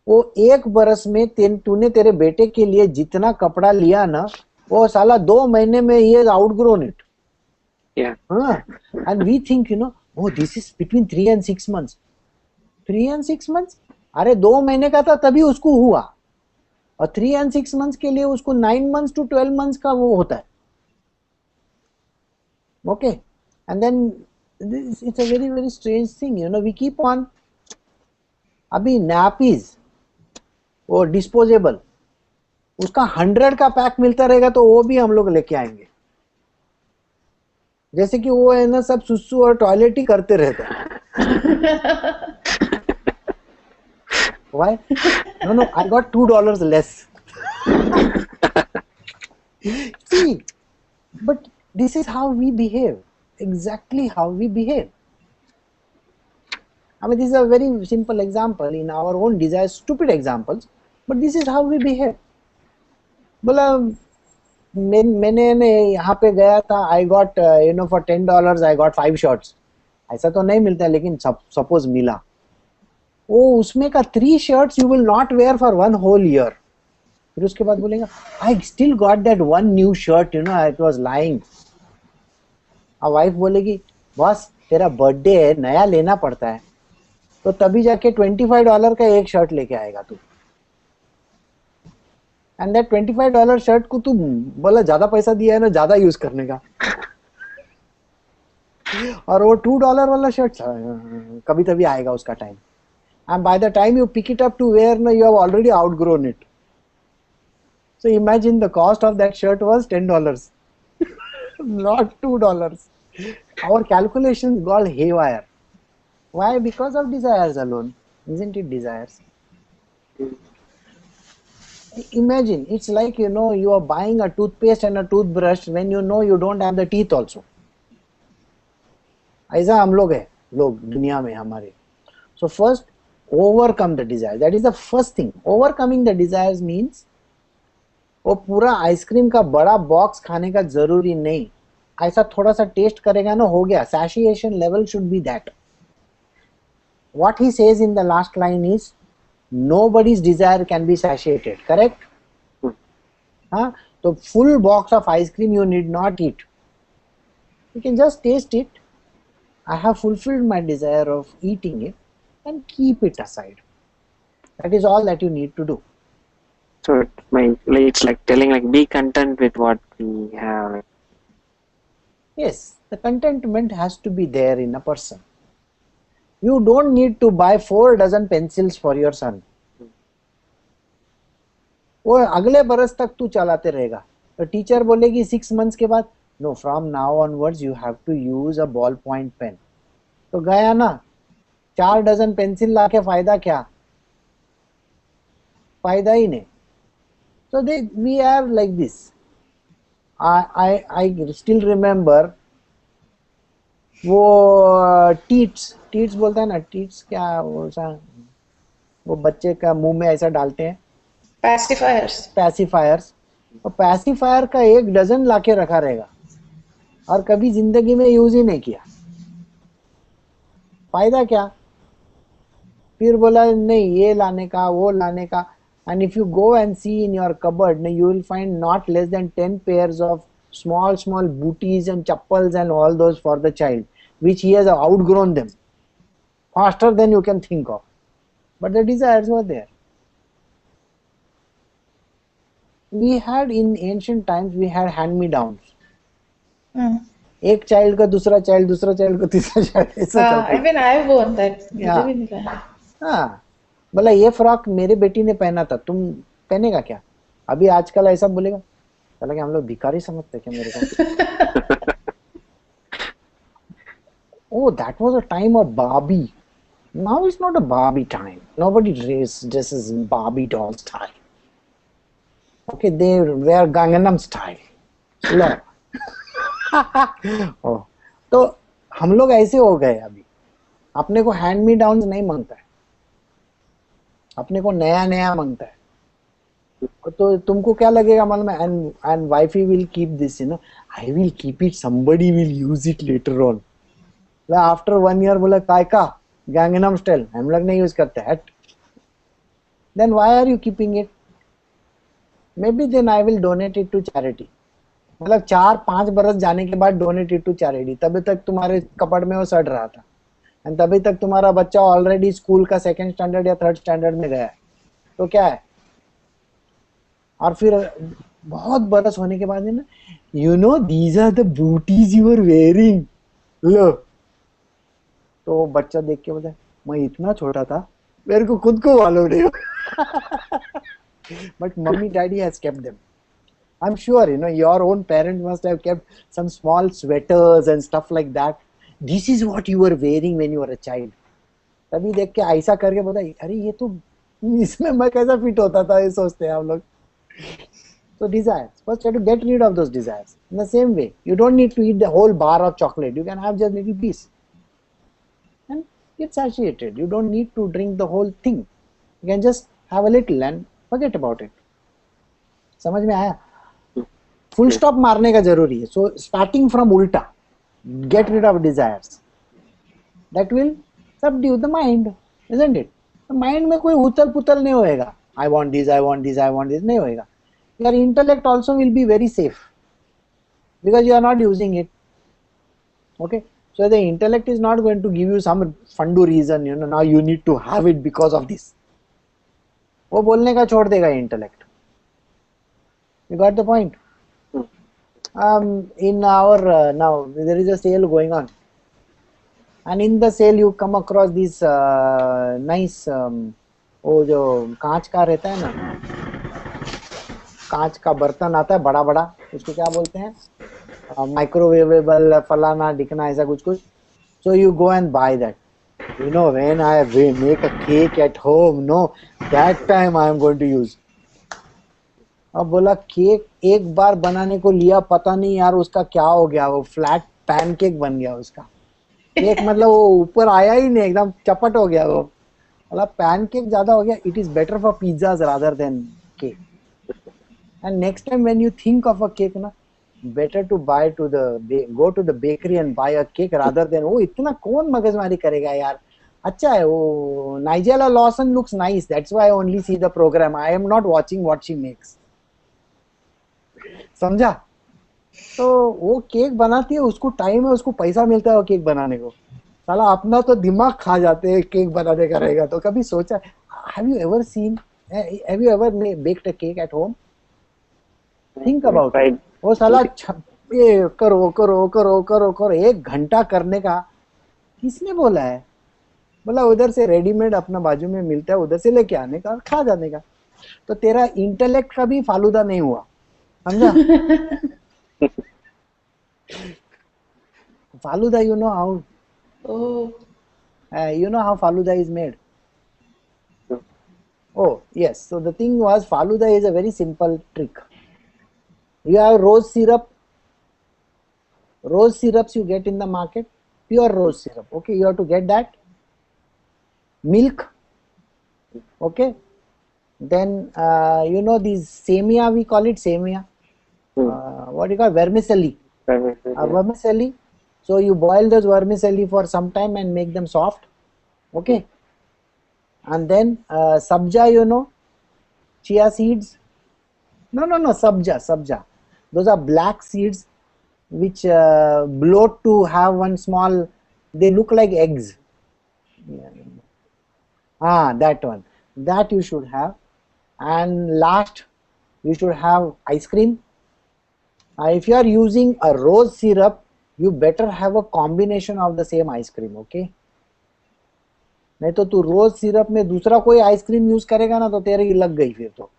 वो एक बरस में तूने तेरे बेटे के लिए जितना कपड़ा लिया ना, वो साला 2 महीने में he has outgrown it. yeah. And we think, oh, this is between 3 and 6 months. 3 and 6 months? अरे 2 महीने का था तभी उसको हुआ, और 3 and 6 months के लिए उसको 9 months to 12 months का वो होता है. Okay, and then it's a very very strange thing, we keep on. अभी nappies, वो डिस्पोजेबल, उसका 100 का पैक मिलता रहेगा तो वो भी हम लोग लेके आएंगे, जैसे कि वो है ना सब सुसु और टॉयलेट ही करते रहते हैं. Why? No, I got $2 less. See, but this is how we behave. exactly how we behave. I mean, this is a very simple example in our own desires, stupid examples, but this is how we behave. बोला मैंने यहाँ पे गया था, I got for $10 I got 5 shirts. ऐसा तो नहीं मिलता है, लेकिन suppose मिला, वो उसमें का 3 shirts you will not wear for 1 whole year. फिर उसके बाद बोलेगा I still got that 1 new shirt, it was lying. अब वाइफ बोलेगी बॉस तेरा बर्थडे है, नया लेना पड़ता है, तो तभी जाके $25 का एक शर्ट लेके आएगा तू, एंड दैट $25 शर्ट को तू बोला ज्यादा पैसा दिया है ना, ज्यादा यूज करने का, और वो $2 वाला शर्ट कभी तभी आएगा उसका time, and by the time you pick it up to where ना, you have already outgrown it. So imagine the cost of that shirt was $10, not $2. Our calculations got haywire. Why? Because of desires alone. Isn't it desires? Imagine, it's like you are buying a toothpaste and a toothbrush when you know you don't have the teeth also. ऐसा हम लोग है, लोग दुनिया में हमारे. So first, overcome the desires. That is the first thing. Overcoming the desires means वो पूरा आइसक्रीम का बड़ा बॉक्स खाने का जरूरी नहीं, ऐसा थोड़ा सा टेस्ट करेगा ना, हो गया. Satisfaction level should be that. What he says in the last line is nobody's desire can be satiated, correct? हाँ, तो full box of ice cream you need not eat. You can just taste it. I have fulfilled my desire of eating it and keep it aside. That is all that you need to do. So it's like telling, like, be content with what we have. Yes, the contentment has to be there in a person. You don't need to buy 4 dozen pencils for your son. वो अगले बरस तक तू चलाते रहेगा, तो teacher बोलेगी 6 months के बाद, no, from now onwards you have to use a ballpoint pen. तो गया ना, 4 डजन पेंसिल लाके फायदा क्या? फायदा ही नहीं. So we have like this. I still remember वो टीट्स बोलता है ना, टीट्स क्या वो बच्चे का मुंह में ऐसा डालते हैं, पैसिफायर्स. और पैसिफायर का 1 डजन लाके रखा रहेगा और कभी जिंदगी में यूज ही नहीं किया. फायदा क्या? फिर बोला नहीं ये लाने का वो लाने का. And if you go and see in your cupboard, you will find not less than 10 pairs of small booties and chappals and all those for the child, which he has outgrown them faster than you can think of. But the desires were there. We had in ancient times, we had hand-me-downs. एक child का दूसरा child को तीसरा child. Even I won that. हाँ, बोला ये frock मेरे बेटी ने पहना था, तुम पहनेगा क्या? अभी आजकल ऐसा बोलेगा, बोला कि हम लोग भिखारी समझते क्या मेरे को? Oh, that was a time of Barbie. Now it's not a Barbie time. Nobody dresses in Barbie doll style. Okay, they wear Gangnam style. Low. oh, तो हम लोग ऐसे हो गए अभी. अपने को हैंड मी डाउन नहीं मांगता है, अपने को नया नया मांगता है. तो तुमको क्या लगेगा मालूम है? And wifey will keep this, I will keep it, somebody will use it later on. After 1 year बोला काय का गैंगनम स्टाइल हम लोग नहीं यूज करते हैं. Then why are you keeping it? Maybe then I will donate it to charity. मतलब 4-5 बरस जाने के बाद डोनेट इट टू चैरिटी. तभी तक तुम्हारे कपड़ में वो सड़ रहा था, एंड तभी तक तुम्हारा बच्चा ऑलरेडी स्कूल का 2nd standard या 3rd standard में गया है. तो क्या है? और फिर बहुत बरस होने के बाद these are the booties you are wearing. लो, तो बच्चा देख के बोलता है मैं इतना छोटा था, मेरे को खुद को मालूम नहीं. But mummy daddy has kept them. I'm sure your own parents must have kept some small sweaters and stuff like that. This is what you were wearing when you were a child. तभी देख के ऐसा करके बोलता है अरे ये तो इसमें मैं कैसा फिट होता था, ये सोचते हैं हम लोग. So desires. First try to get rid of those desires. In the same way, you don't need to eat the whole bar of chocolate. You can have just little piece. And get satiated. You don't need to drink the whole thing. You can just have a little and forget about it. समझ में आया? Full stop मारने का जरूरी है. So starting from ulta, get rid of desires. That will subdue the mind, isn't it? The mind में कोई उथल पुथल नहीं होएगा. I want this, I want this, I want this नहीं होएगा. Your intellect also will be very safe because you are not using it. Okay, so the intellect is not going to give you some fundu reason, you know, now you need to have it because of this. वो बोलने का छोड़ देगा intellect. You got the point? In our now there is a sale going on, and in the sale you come across this nice वो जो कांच का रहता है ना, कांच का बर्तन आता है बड़ा बड़ा, उसको क्या बोलते हैं, माइक्रोवेवेबल फलाना डिकना ऐसा कुछ कुछ. So you go and buy that. You know, when I make a cake at home, no, that time I am going to use. अब बोला केक एक बार बनाने को लिया, पता नहीं यार उसका क्या हो गया, वो फ्लैट पैनकेक बन गया उसका. केक मतलब वो ऊपर आया ही नहीं, एकदम चपट हो गया वो. बोला पैनकेक ज्यादा हो गया. It is better for pizzas rather than cake. And next time when you think of a cake ना, better to buy to the go to the bakery and buy a cake rather than वो इतना कौन मगजमारी करेगा यार. अच्छा है वो Nigella Lawson looks nice, that's why I only see the program. I am not watching what she makes. समझा? तो वो केक बनाती है, उसको टाइम है, उसको पैसा मिलता है वो केक बनाने को. साला अपना तो दिमाग खा जाते हैं केक बनाने का रहेगा. तो कभी सोचा, have you ever baked a cake at home? Think about it. वो साला ये करो करो करो करो करो 1 घंटा करने का किसने बोला है? बोला उधर से रेडीमेड अपना बाजू में मिलता है, उधर से लेके आने का, खा जाने का. तो तेरा इंटेलेक्ट का भी फालूदा नहीं हुआ, समझा? Falooda, you know how? Oh. You know how faluda is made? Oh yes. So the thing was, faluda is a very simple trick. You have rose syrup. Rose syrups you get in the market, pure rose syrup. Okay, you have to get that. Milk. Okay. Then you know these semia, we call it semia. What do you call vermicelli? Vermicelli. So you boil those vermicelli for some time and make them soft. Okay. And then sabja, you know, chia seeds. No, sabja. Those are black seeds which bloat to have one small, they look like eggs. That one. That you should have. And last, you should have ice cream. If you are using a rose syrup, you better have a combination of the same ice cream, okay? नहीं तो तू रोज syrup में दूसरा कोई ice cream use करेगा ना तो तेरे की लग गई फिर तो.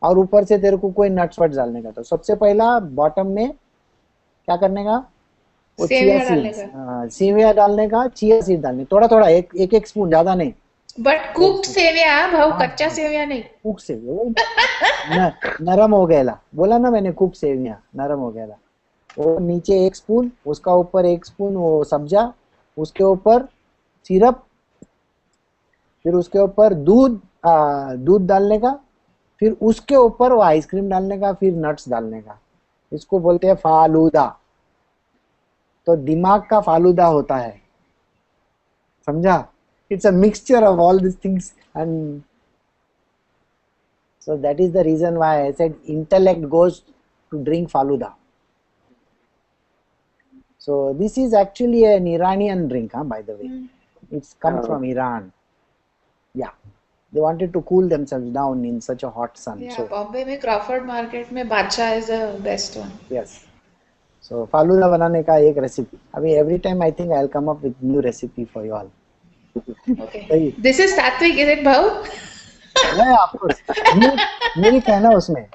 और ऊपर से तेरे को कोई नट्स वट्स डालने का. तो सबसे पहला बॉटम में क्या करने का, वो चिया सीड, सेविया डालने का, चिया सीड डालने, थोड़ा थोड़ा, एक स्पून, ज्यादा नहीं. बट कुक्ड सेविया भाव, कच्चा सेविया नहीं. कुक सेविया नरम हो गया, बोला ना मैंने, कुक सेविया नरम हो गया. वो नीचे 1 स्पून, उसका ऊपर 1 स्पून वो सब्जा, उसके ऊपर सिरप, फिर उसके ऊपर दूध डालने का, फिर उसके ऊपर वो आइसक्रीम डालने का, फिर नट्स डालने का. इसको बोलते हैं फालूदा. तो दिमाग का फालूदा होता है, समझा? It's a mixture of all this things. And so that is the reason why I said intellect goes to drink falooda. So this is actually an Iranian drink, by the way. It's come from Iran. Yeah, they wanted to cool themselves down in such a hot sun. Yeah, so Bombay में Crawford market में Badshah is the best one. Yes. So falooda बनाने का एक recipe. अभी every time I think I'll come up with new recipe for you all. Okay. This is Satvik, is it Bhav? Yeah, of course. Milk है ना उसमें.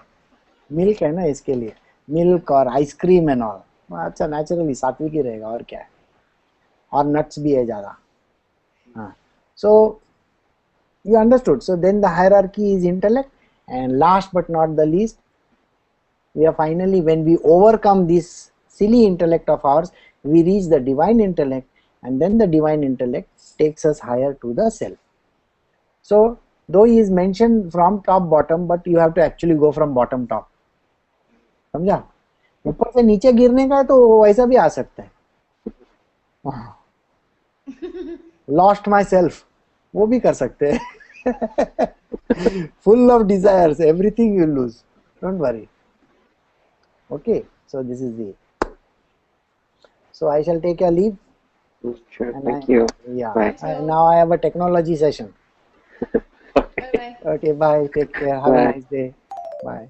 Milk है ना इसके लिए. Milk और ice cream and all. अच्छा, नेचुरली सात्विक ही रहेगा, और क्या है. और नट्स भी है ज्यादा. हाँ. So you understood. So then the hierarchy is intellect, And last but not the least, we are finally, when we overcome this silly intellect of ours, we reach the divine intellect, and then the divine intellect takes us higher to the self. So though he is mentioned from top bottom, but you have to actually go from bottom top. समझा? ऊपर से नीचे गिरने का है तो वैसा भी आ सकता है. Lost myself, वो भी कर सकते हैं. Full of desires, everything you lose. Don't worry. Okay, so this is the. So I shall take a leave. Sure, And thank you. Yeah. Bye. Now I have a technology session. Bye bye. Okay, bye. Take care. Have Bye. a nice day. Bye.